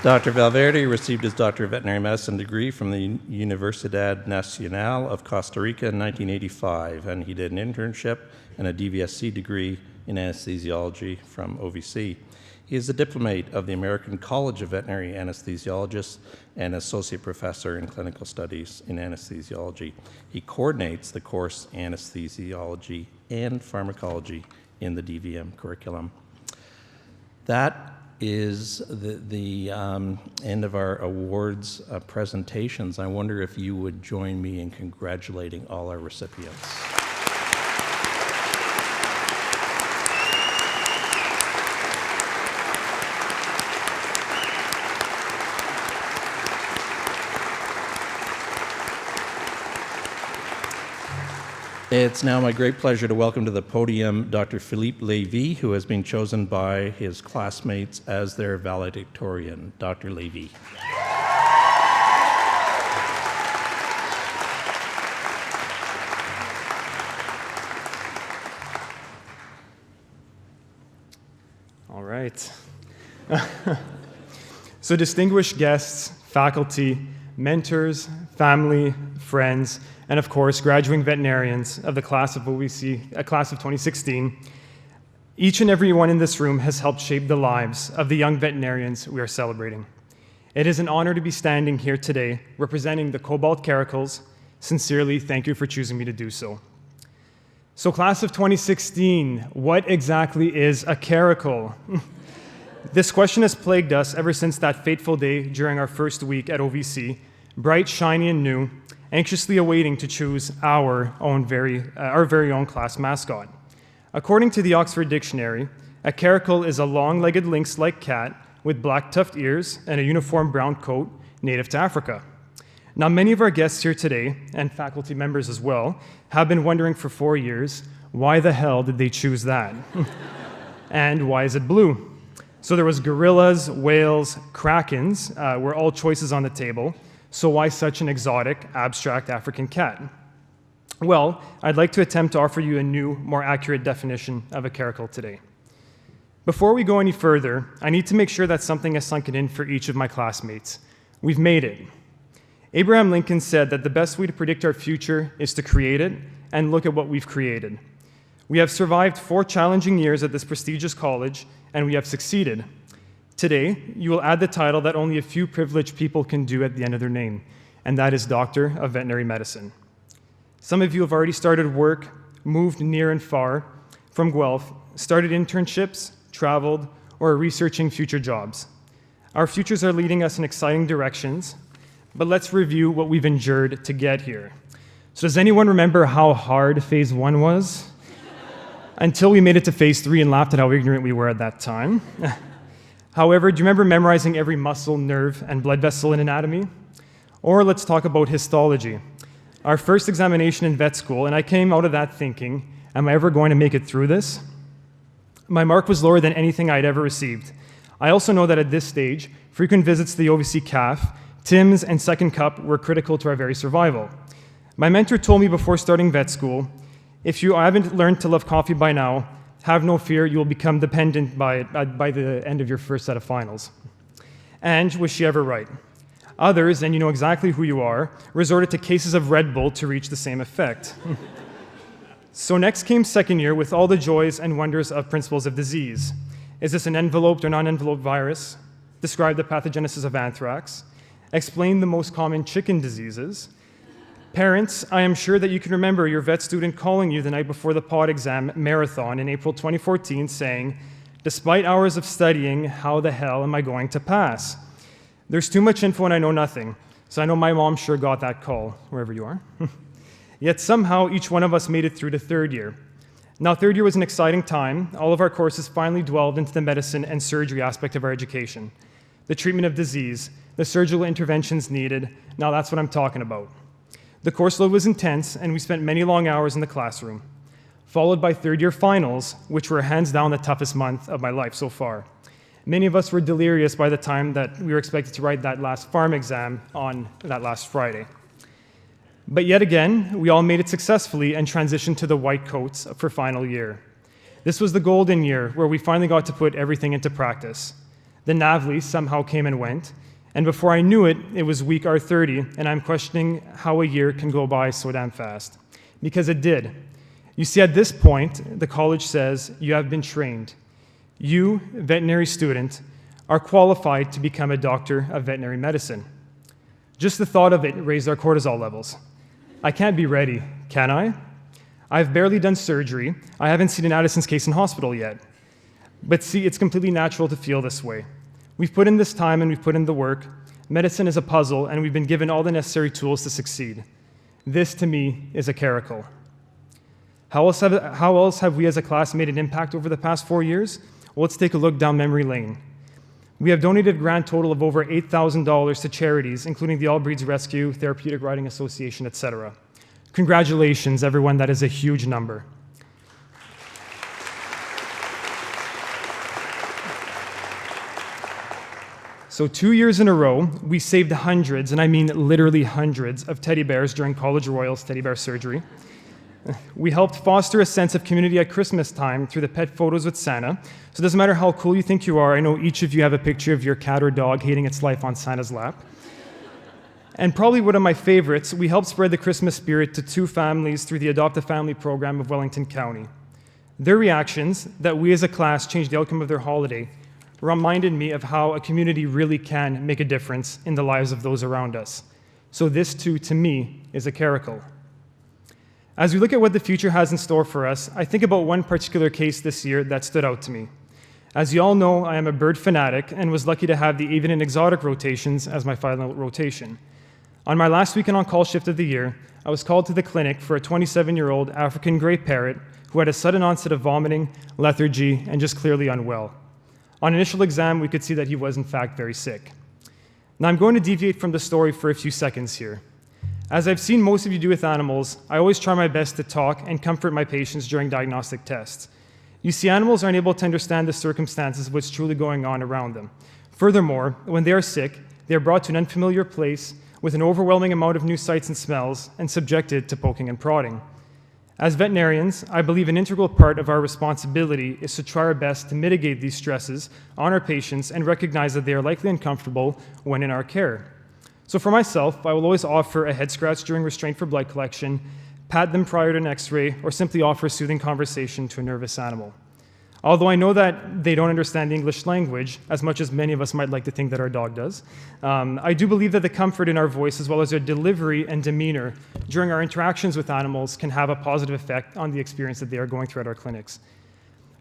Dr. Valverde received his Doctor of Veterinary Medicine degree from the Universidad Nacional of Costa Rica in 1985, and he did an internship and a DVSC degree in anesthesiology from OVC. He is a diplomate of the American College of Veterinary Anesthesiologists and associate professor in clinical studies in anesthesiology. He coordinates the course Anesthesiology and Pharmacology in the DVM curriculum. That is the end of our awards presentations. I wonder if you would join me in congratulating all our recipients. It's now my great pleasure to welcome to the podium Dr. Philippe Lévy, who has been chosen by his classmates as their valedictorian. Dr. Lévy. All right. So distinguished guests, faculty, mentors, family, friends, and of course, graduating veterinarians of the class of OVC, class of 2016, each and every one in this room has helped shape the lives of the young veterinarians we are celebrating. It is an honor to be standing here today representing the Cobalt Caracals. Sincerely, thank you for choosing me to do so. So class of 2016, what exactly is a caracal? This question has plagued us ever since that fateful day during our first week at OVC, bright, shiny, and new, anxiously awaiting to choose our very own class mascot. According to the Oxford Dictionary, a caracal is a long-legged lynx-like cat with black tufted ears and a uniform brown coat native to Africa. Now, many of our guests here today, and faculty members as well, have been wondering for 4 years, why the hell did they choose that? And why is it blue? So there was gorillas, whales, krakens, were all choices on the table. So why such an exotic, abstract African cat? Well, I'd like to attempt to offer you a new, more accurate definition of a caracal today. Before we go any further, I need to make sure that something has sunken in for each of my classmates. We've made it. Abraham Lincoln said that the best way to predict our future is to create it, and look at what we've created. We have survived 4 challenging years at this prestigious college, and we have succeeded. Today, you will add the title that only a few privileged people can do at the end of their name, and that is Doctor of Veterinary Medicine. Some of you have already started work, moved near and far from Guelph, started internships, traveled, or are researching future jobs. Our futures are leading us in exciting directions, but let's review what we've endured to get here. So does anyone remember how hard phase 1 was? Until we made it to phase 3 and laughed at how ignorant we were at that time. However, do you remember memorizing every muscle, nerve, and blood vessel in anatomy? Or let's talk about histology. Our first examination in vet school, and I came out of that thinking, am I ever going to make it through this? My mark was lower than anything I'd ever received. I also know that at this stage, frequent visits to the OVC CAF, TIMS, and Second Cup were critical to our very survival. My mentor told me before starting vet school, if you haven't learned to love coffee by now, have no fear, you will become dependent by it by the end of your first set of finals. And was she ever right? Others, and you know exactly who you are, resorted to cases of Red Bull to reach the same effect. So next came second year with all the joys and wonders of principles of disease. Is this an enveloped or non-enveloped virus? Describe the pathogenesis of anthrax. Explain the most common chicken diseases. Parents, I am sure that you can remember your vet student calling you the night before the pod exam marathon in April 2014 saying, despite hours of studying, how the hell am I going to pass? There's too much info and I know nothing. So I know my mom sure got that call, wherever you are. Yet somehow each one of us made it through to third year. Now third year was an exciting time. All of our courses finally dwelled into the medicine and surgery aspect of our education. The treatment of disease, the surgical interventions needed, now that's what I'm talking about. The course load was intense, and we spent many long hours in the classroom, followed by third-year finals, which were hands down the toughest month of my life so far. Many of us were delirious by the time that we were expected to write that last pharm exam on that last Friday. But yet again, we all made it successfully and transitioned to the white coats for final year. This was the golden year where we finally got to put everything into practice. The NAVLE somehow came and went, and before I knew it, it was week R30, and I'm questioning how a year can go by so damn fast. Because it did. You see, at this point, the college says you have been trained. You, veterinary student, are qualified to become a doctor of veterinary medicine. Just the thought of it raised our cortisol levels. I can't be ready, can I? I've barely done surgery. I haven't seen an Addison's case in hospital yet. But see, it's completely natural to feel this way. We've put in this time and we've put in the work. Medicine is a puzzle, and we've been given all the necessary tools to succeed. This, to me, is a caracal. How else have we as a class made an impact over the past 4 years? Well, let's take a look down memory lane. We have donated a grand total of over $8,000 to charities, including the All Breeds Rescue, Therapeutic Riding Association, etc. Congratulations, everyone. That is a huge number. So 2 years in a row, we saved hundreds, and I mean literally hundreds, of teddy bears during College Royal's teddy bear surgery. We helped foster a sense of community at Christmas time through the pet photos with Santa. So it doesn't matter how cool you think you are, I know each of you have a picture of your cat or dog hating its life on Santa's lap. And probably one of my favorites, we helped spread the Christmas spirit to 2 families through the Adopt a Family program of Wellington County. Their reactions, that we as a class changed the outcome of their holiday, reminded me of how a community really can make a difference in the lives of those around us. So this too, to me, is a caracal. As we look at what the future has in store for us, I think about one particular case this year that stood out to me. As you all know, I am a bird fanatic and was lucky to have the avian and exotic rotations as my final rotation. On my last weekend on-call shift of the year, I was called to the clinic for a 27-year-old African gray parrot who had a sudden onset of vomiting, lethargy, and just clearly unwell. On initial exam, we could see that he was in fact very sick. Now I'm going to deviate from the story for a few seconds here. As I've seen most of you do with animals, I always try my best to talk and comfort my patients during diagnostic tests. You see, animals aren't able to understand the circumstances of what's truly going on around them. Furthermore, when they are sick, they are brought to an unfamiliar place with an overwhelming amount of new sights and smells and subjected to poking and prodding. As veterinarians, I believe an integral part of our responsibility is to try our best to mitigate these stresses on our patients and recognize that they are likely uncomfortable when in our care. So for myself, I will always offer a head scratch during restraint for blood collection, pat them prior to an x-ray, or simply offer a soothing conversation to a nervous animal. Although I know that they don't understand the English language, as much as many of us might like to think that our dog does, I do believe that the comfort in our voice, as well as our delivery and demeanor during our interactions with animals, can have a positive effect on the experience that they are going through at our clinics.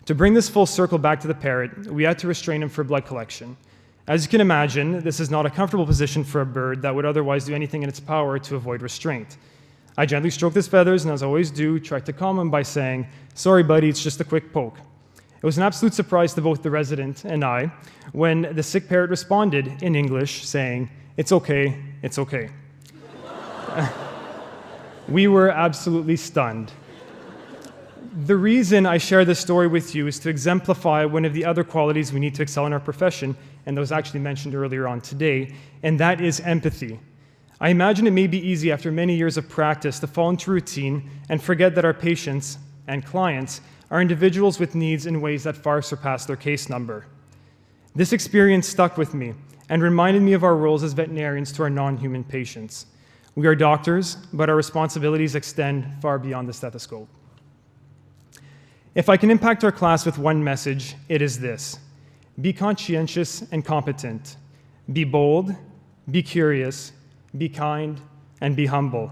To bring this full circle back to the parrot, we had to restrain him for blood collection. As you can imagine, this is not a comfortable position for a bird that would otherwise do anything in its power to avoid restraint. I gently stroked his feathers, and as I always do, tried to calm him by saying, "Sorry, buddy, it's just a quick poke." It was an absolute surprise to both the resident and I when the sick parrot responded in English, saying, "It's okay, it's okay." We were absolutely stunned. The reason I share this story with you is to exemplify one of the other qualities we need to excel in our profession, and that was actually mentioned earlier on today, and that is empathy. I imagine it may be easy after many years of practice to fall into routine and forget that our patients and clients are individuals with needs in ways that far surpass their case number. This experience stuck with me and reminded me of our roles as veterinarians to our non-human patients. We are doctors, but our responsibilities extend far beyond the stethoscope. If I can impact our class with one message, it is this: be conscientious and competent. Be bold, be curious, be kind, and be humble.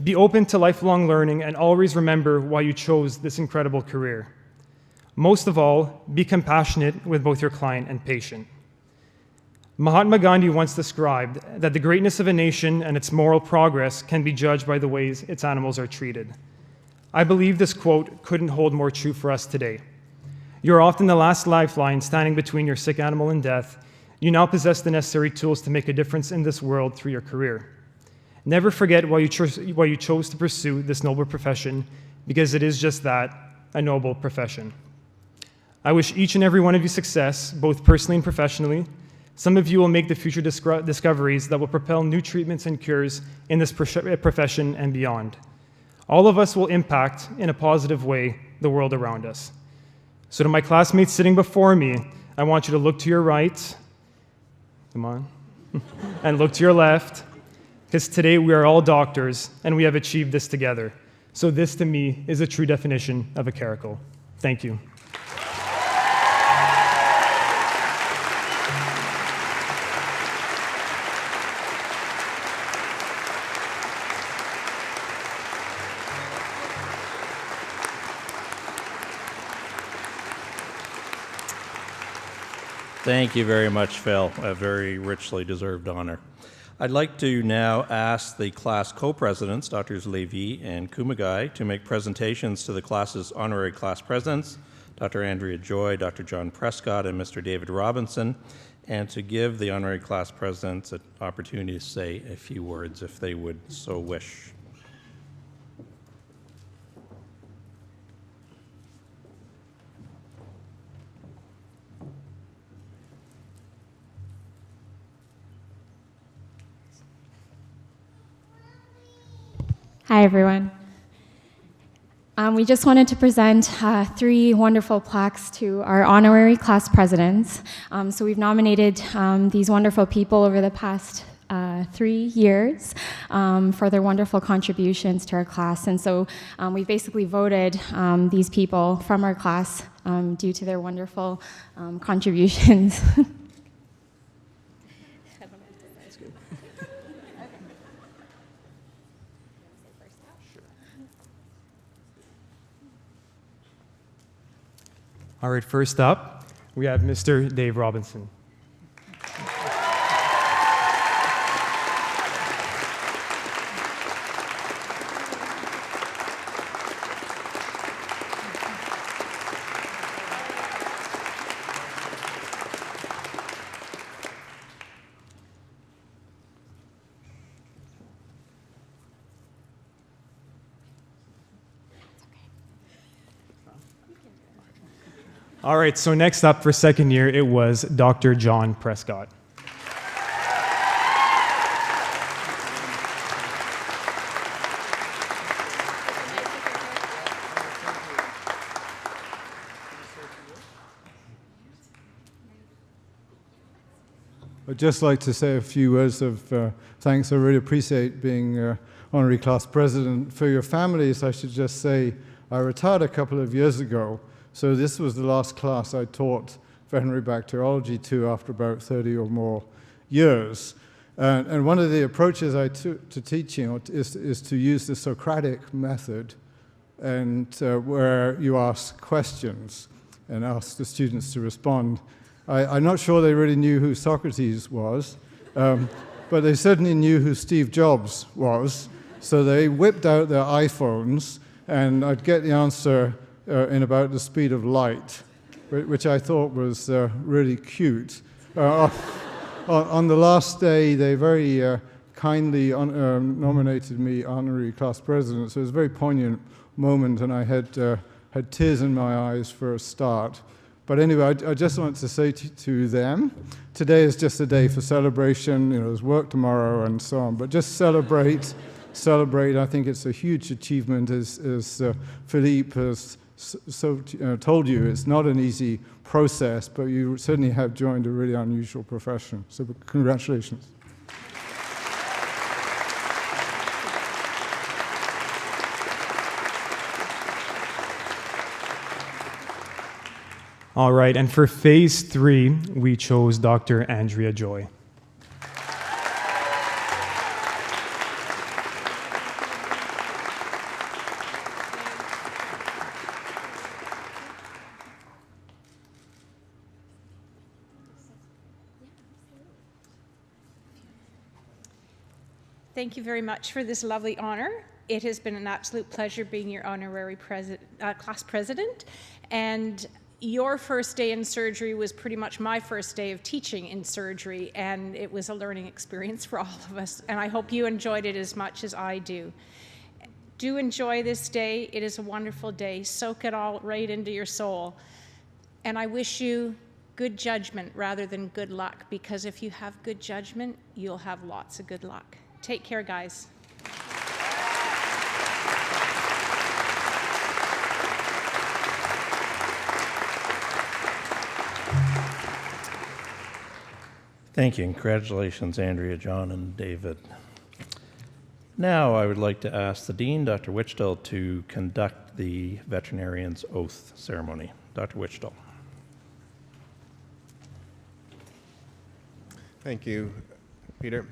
Be open to lifelong learning and always remember why you chose this incredible career. Most of all, be compassionate with both your client and patient. Mahatma Gandhi once described that the greatness of a nation and its moral progress can be judged by the ways its animals are treated. I believe this quote couldn't hold more true for us today. You're often the last lifeline standing between your sick animal and death. You now possess the necessary tools to make a difference in this world through your career. Never forget why you chose to pursue this noble profession, because it is just that, a noble profession. I wish each and every one of you success, both personally and professionally. Some of you will make the future discoveries that will propel new treatments and cures in this profession and beyond. All of us will impact, in a positive way, the world around us. So to my classmates sitting before me, I want you to look to your right, come on, and look to your left, because today we are all doctors, and we have achieved this together. So this, to me, is a true definition of a caracal. Thank you. Thank you very much, Phil. A very richly deserved honor. I'd like to now ask the class co-presidents, Drs. Levy and Kumagai, to make presentations to the class's honorary class presidents, Dr. Andrea Joy, Dr. John Prescott, and Mr. David Robinson, and to give the honorary class presidents an opportunity to say a few words if they would so wish. Hi, everyone. We just wanted to present 3 wonderful plaques to our honorary class presidents. So we've nominated these wonderful people over the past 3 years for their wonderful contributions to our class. And so we basically voted these people from our class due to their wonderful contributions. All right, first up, we have Mr. Dave Robinson. All right, so next up for second year, it was Dr. John Prescott. I'd just like to say a few words of thanks. I really appreciate being honorary class president. For your families, I should just say I retired a couple of years ago. So this was the last class I taught veterinary bacteriology to after about 30 or more years. And one of the approaches I took to teaching is to use the Socratic method, and where you ask questions and ask the students to respond. I'm not sure they really knew who Socrates was, but they certainly knew who Steve Jobs was. So they whipped out their iPhones, and I'd get the answer in about the speed of light, which I thought was really cute. On the last day, they very kindly nominated me honorary class president, so it was a very poignant moment, and I had tears in my eyes for a start. But anyway, I just want to say to them, today is just a day for celebration. There's work tomorrow and so on, but just celebrate. I think it's a huge achievement, as Philippe has told you. It's not an easy process, but you certainly have joined a really unusual profession. So congratulations. All right, and for phase 3, we chose Dr. Andrea Joy. Thank you very much for this lovely honor. It has been an absolute pleasure being your honorary class president, and your first day in surgery was pretty much my first day of teaching in surgery, and it was a learning experience for all of us, and I hope you enjoyed it as much as I do. Do enjoy this day. It is a wonderful day. Soak it all right into your soul, and I wish you good judgment rather than good luck, because if you have good judgment, you'll have lots of good luck. Take care, guys. Thank you, and congratulations, Andrea, John, and David. Now I would like to ask the Dean, Dr. Wichtel, to conduct the veterinarian's oath ceremony. Dr. Wichtel. Thank you, Peter.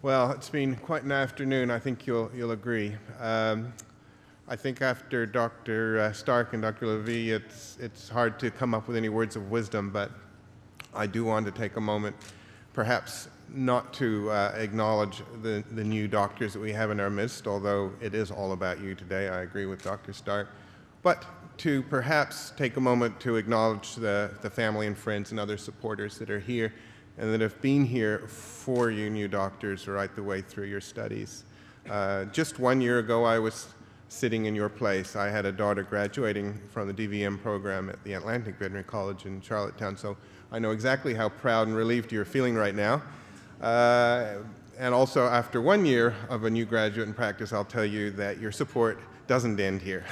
Well, it's been quite an afternoon, I think you'll agree. I think after Dr. Stark and Dr. Levy, it's hard to come up with any words of wisdom, but I do want to take a moment, perhaps not to acknowledge the new doctors that we have in our midst, although it is all about you today. I agree with Dr. Stark. But to perhaps take a moment to acknowledge the family and friends and other supporters that are here and that have been here for you new doctors right the way through your studies. Just 1 year ago, I was sitting in your place. I had a daughter graduating from the DVM program at the Atlantic Veterinary College in Charlottetown, so I know exactly how proud and relieved you're feeling right now. And also, after 1 year of a new graduate in practice, I'll tell you that your support doesn't end here.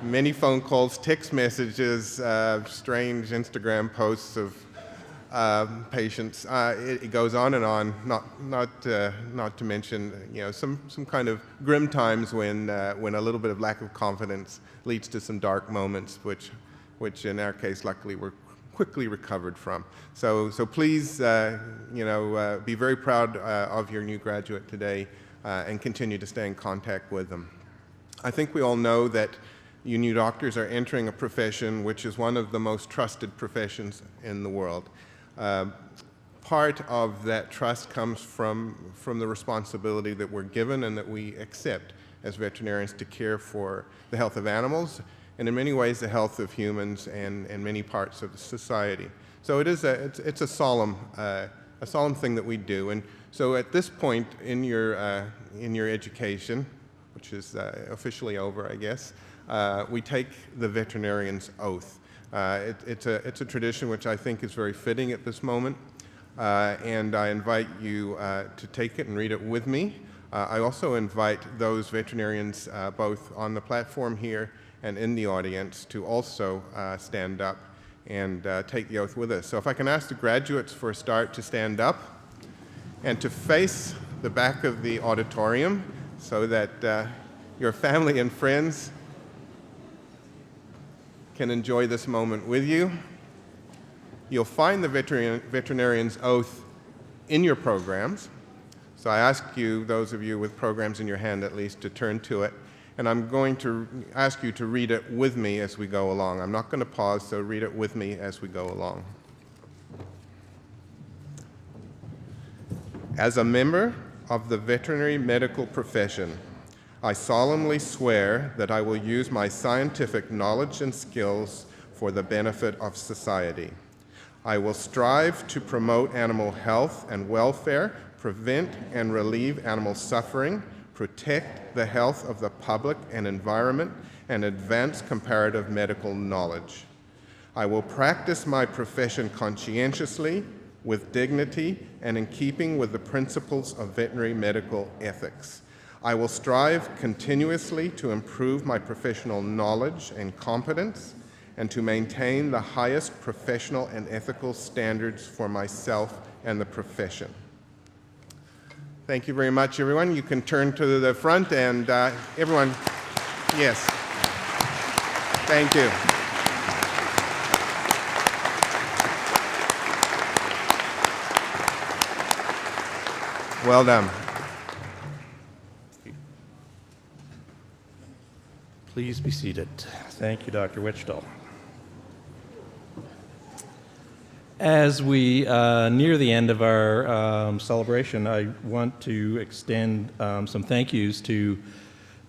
Many phone calls, text messages, strange Instagram posts of patients. It goes on and on. Not to mention, some kind of grim times when a little bit of lack of confidence leads to some dark moments, which in our case, luckily, we're quickly recovered from. So please, be very proud of your new graduate today and continue to stay in contact with them. I think we all know that you new doctors are entering a profession which is one of the most trusted professions in the world. Part of that trust comes from the responsibility that we're given and that we accept as veterinarians to care for the health of animals and in many ways the health of humans and many parts of the society. So it's a solemn thing that we do. And so at this point in your education, which is officially over, I guess, we take the veterinarian's oath. It's a tradition which I think is very fitting at this moment, and I invite you to take it and read it with me. I also invite those veterinarians both on the platform here and in the audience to also stand up and take the oath with us. So if I can ask the graduates for a start to stand up and to face the back of the auditorium so that your family and friends can enjoy this moment with you. You'll find the veterinarian's oath in your programs. So I ask you, those of you with programs in your hand at least, to turn to it. and I'm going to ask you to read it with me as we go along. I'm not going to pause, so read it with me as we go along. As a member of the veterinary medical profession, I solemnly swear that I will use my scientific knowledge and skills for the benefit of society. I will strive to promote animal health and welfare, prevent and relieve animal suffering, protect the health of the public and environment, and advance comparative medical knowledge. I will practice my profession conscientiously, with dignity, and in keeping with the principles of veterinary medical ethics. I will strive continuously to improve my professional knowledge and competence, and to maintain the highest professional and ethical standards for myself and the profession. Thank you very much, everyone. You can turn to the front, and everyone, yes. Thank you. Well done. Please be seated. Thank you, Dr. Wichtel. As we near the end of our celebration, I want to extend some thank yous to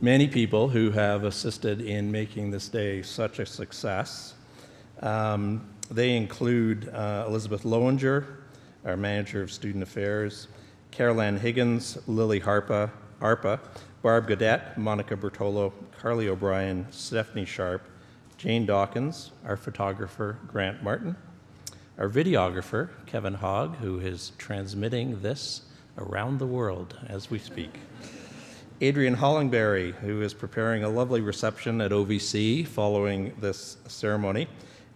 many people who have assisted in making this day such a success. They include Elizabeth Lowinger, our Manager of Student Affairs, Carol Ann Higgins, Lily Arpa, Barb Gaudette, Monica Bertolo, Carly O'Brien, Stephanie Sharp, Jane Dawkins, our photographer, Grant Martin, our videographer, Kevin Hogg, who is transmitting this around the world as we speak, Adrian Hollingberry, who is preparing a lovely reception at OVC following this ceremony,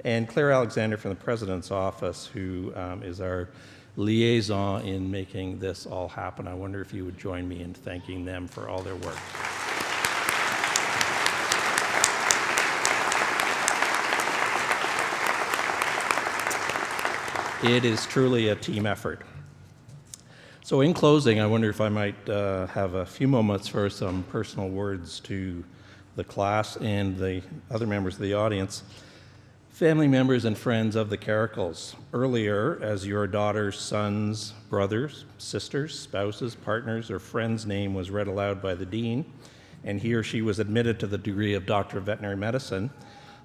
and Claire Alexander from the President's Office, who is our liaison in making this all happen. I wonder if you would join me in thanking them for all their work. It is truly a team effort. So in closing, I wonder if I might have a few moments for some personal words to the class and the other members of the audience. Family members and friends of the Caracals. Earlier, as your daughter's sons, brothers, sisters, spouses, partners, or friend's name was read aloud by the dean, and he or she was admitted to the degree of Doctor of Veterinary Medicine,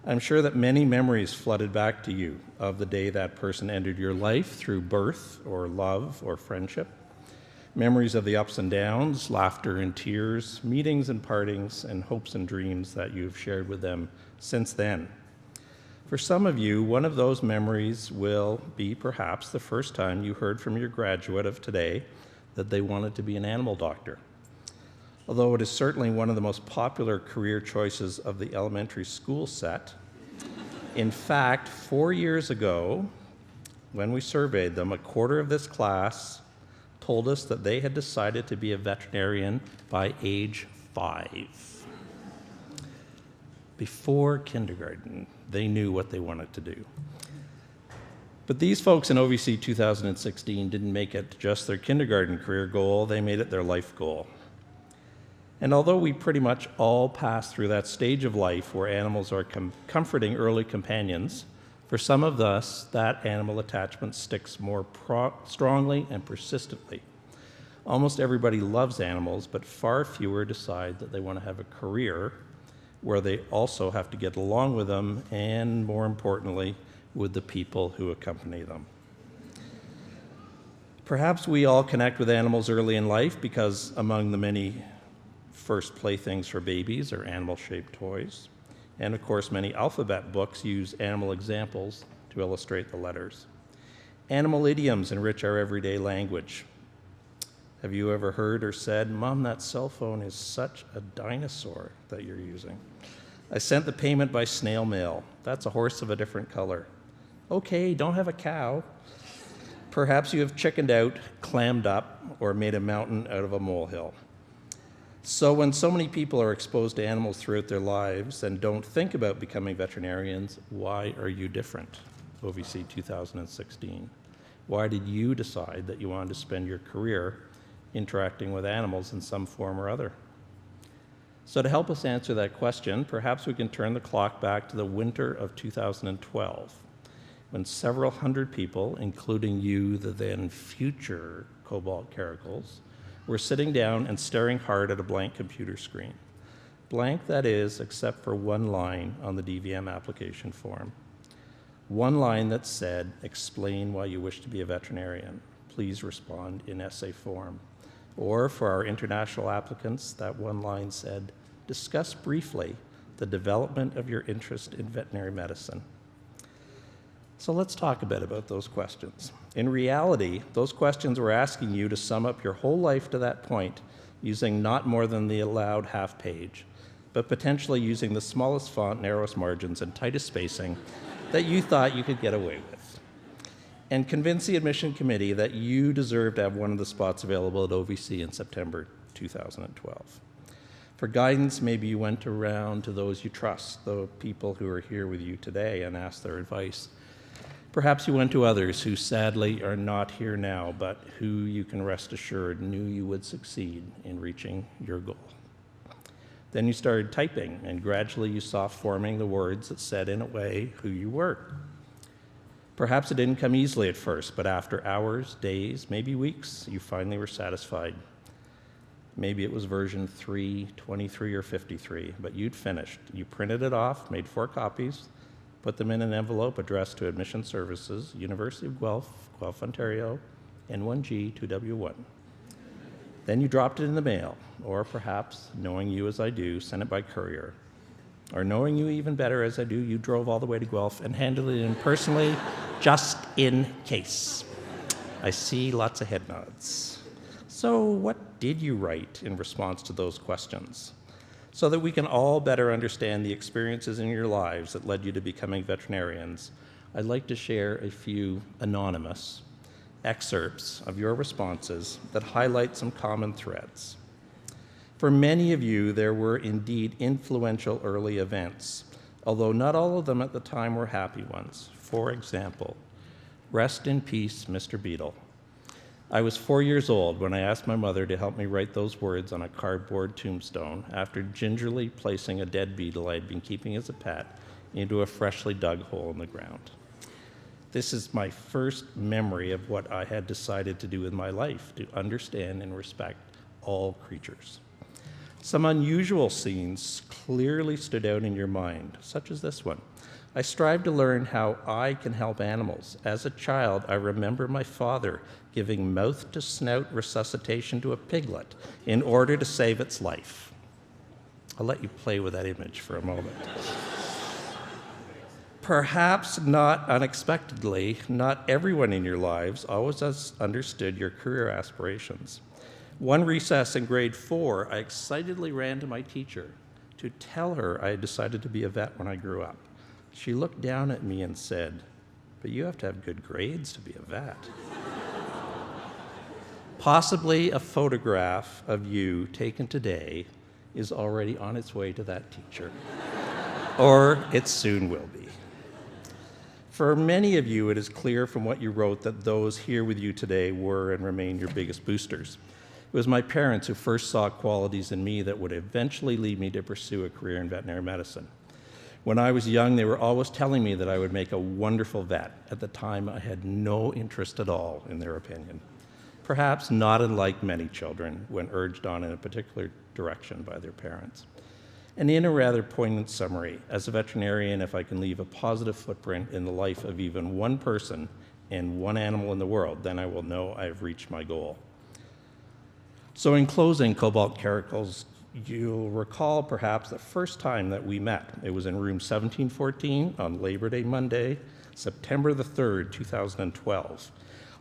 I'm sure that many memories flooded back to you of the day that person entered your life through birth or love or friendship. Memories of the ups and downs, laughter and tears, meetings and partings, and hopes and dreams that you've shared with them since then. For some of you, one of those memories will be perhaps the first time you heard from your graduate of today that they wanted to be an animal doctor. Although it is certainly one of the most popular career choices of the elementary school set, in fact, 4 years ago, when we surveyed them, a quarter of this class told us that they had decided to be a veterinarian by age 5. Before kindergarten, they knew what they wanted to do. But these folks in OVC 2016 didn't make it just their kindergarten career goal, they made it their life goal. And although we pretty much all pass through that stage of life where animals are comforting early companions, for some of us, that animal attachment sticks more strongly and persistently. Almost everybody loves animals, but far fewer decide that they want to have a career where they also have to get along with them and, more importantly, with the people who accompany them. Perhaps we all connect with animals early in life because among the many first playthings for babies are animal-shaped toys. And of course, many alphabet books use animal examples to illustrate the letters. Animal idioms enrich our everyday language. Have you ever heard or said, "Mom, that cell phone is such a dinosaur that you're using"? I sent the payment by snail mail. That's a horse of a different color. Okay, don't have a cow. Perhaps you have chickened out, clammed up, or made a mountain out of a molehill. So when so many people are exposed to animals throughout their lives and don't think about becoming veterinarians, why are you different? OVC 2016. Why did you decide that you wanted to spend your career interacting with animals in some form or other? So to help us answer that question, perhaps we can turn the clock back to the winter of 2012, when several hundred people, including you, the then future Cobalt Caracals, were sitting down and staring hard at a blank computer screen. Blank, that is, except for one line on the DVM application form. One line that said, "Explain why you wish to be a veterinarian. Please respond in essay form." Or for our international applicants, that one line said, "Discuss briefly the development of your interest in veterinary medicine." So let's talk a bit about those questions. In reality, those questions were asking you to sum up your whole life to that point using not more than the allowed half page, but potentially using the smallest font, narrowest margins, and tightest spacing that you thought you could get away with. And convince the admission committee that you deserve to have one of the spots available at OVC in September 2012. For guidance, maybe you went around to those you trust, the people who are here with you today, and asked their advice. Perhaps you went to others who sadly are not here now, but who you can rest assured knew you would succeed in reaching your goal. Then you started typing, and gradually you saw forming the words that said in a way who you were. Perhaps it didn't come easily at first, but after hours, days, maybe weeks, you finally were satisfied. Maybe it was version 3, 23, or 53, but you'd finished. You printed it off, made 4 copies, put them in an envelope addressed to Admission Services, University of Guelph, Guelph, Ontario, N1G 2W1. Then you dropped it in the mail, or perhaps, knowing you as I do, sent it by courier. Or knowing you even better as I do, you drove all the way to Guelph and handed it in personally, just in case. I see lots of head nods. So what did you write in response to those questions? So that we can all better understand the experiences in your lives that led you to becoming veterinarians, I'd like to share a few anonymous excerpts of your responses that highlight some common threads. For many of you, there were indeed influential early events, although not all of them at the time were happy ones. For example, rest in peace, Mr. Beetle. I was 4 years old when I asked my mother to help me write those words on a cardboard tombstone after gingerly placing a dead beetle I had been keeping as a pet into a freshly dug hole in the ground. This is my first memory of what I had decided to do with my life, to understand and respect all creatures. Some unusual scenes clearly stood out in your mind, such as this one. I strive to learn how I can help animals. As a child, I remember my father giving mouth-to-snout resuscitation to a piglet in order to save its life. I'll let you play with that image for a moment. Perhaps not unexpectedly, not everyone in your lives always has understood your career aspirations. One recess in grade 4, I excitedly ran to my teacher to tell her I had decided to be a vet when I grew up. She looked down at me and said, "But you have to have good grades to be a vet." Possibly a photograph of you taken today is already on its way to that teacher, or it soon will be. For many of you, it is clear from what you wrote that those here with you today were and remain your biggest boosters. It was my parents who first saw qualities in me that would eventually lead me to pursue a career in veterinary medicine. When I was young, they were always telling me that I would make a wonderful vet. At the time, I had no interest at all in their opinion. Perhaps not unlike many children when urged on in a particular direction by their parents. And in a rather poignant summary, as a veterinarian, if I can leave a positive footprint in the life of even one person and one animal in the world, then I will know I've reached my goal. So in closing, Cobalt Caracals, you'll recall perhaps the first time that we met. It was in room 1714 on Labor Day Monday, September the 3rd, 2012.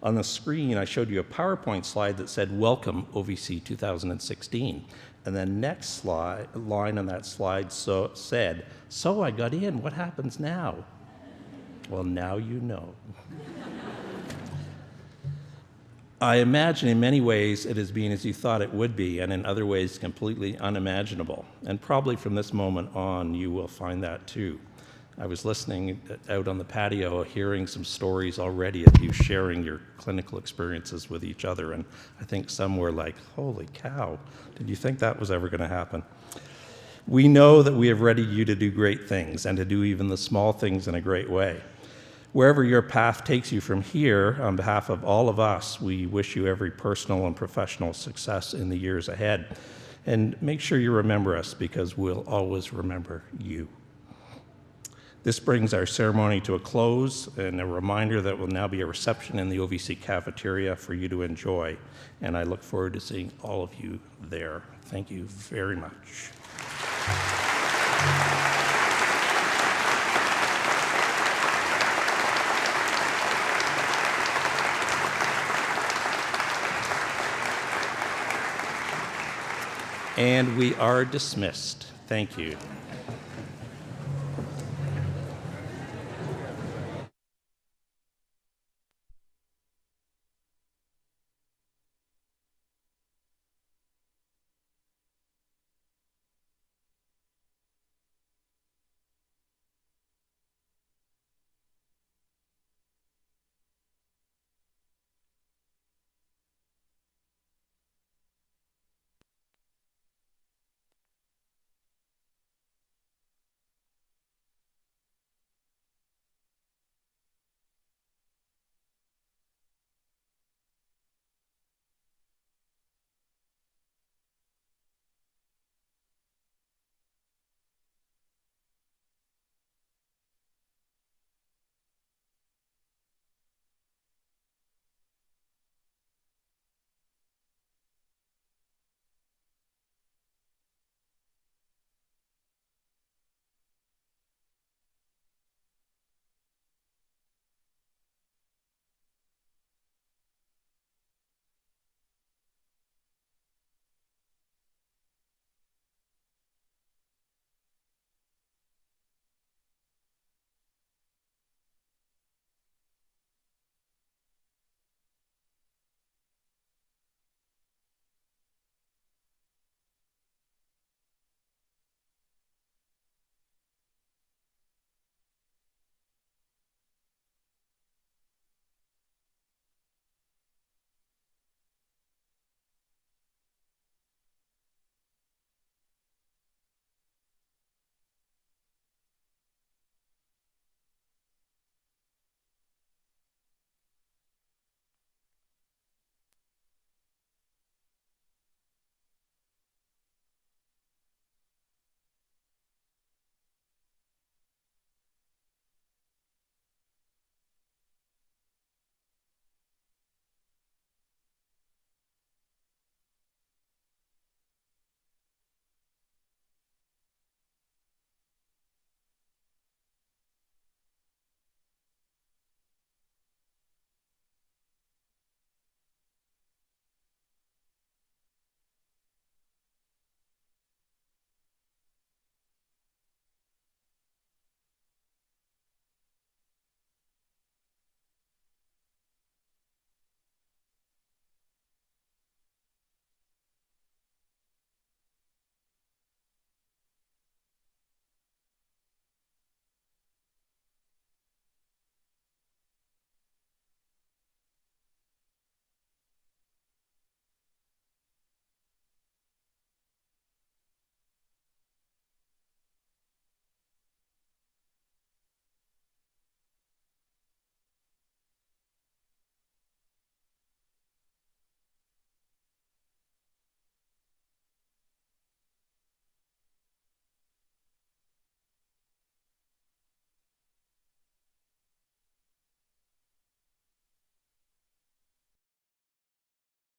On the screen, I showed you a PowerPoint slide that said, "Welcome, OVC 2016." And the next line on that slide said, "So I got in, what happens now?" Well, now you know. I imagine in many ways it has been as you thought it would be, and in other ways completely unimaginable. And probably from this moment on, you will find that too. I was listening out on the patio, hearing some stories already of you sharing your clinical experiences with each other, and I think some were like, "Holy cow, did you think that was ever going to happen?" We know that we have readied you to do great things and to do even the small things in a great way. Wherever your path takes you from here, on behalf of all of us, we wish you every personal and professional success in the years ahead. And make sure you remember us, because we'll always remember you. This brings our ceremony to a close, and a reminder that will now be a reception in the OVC cafeteria for you to enjoy. And I look forward to seeing all of you there. Thank you very much. And we are dismissed. Thank you.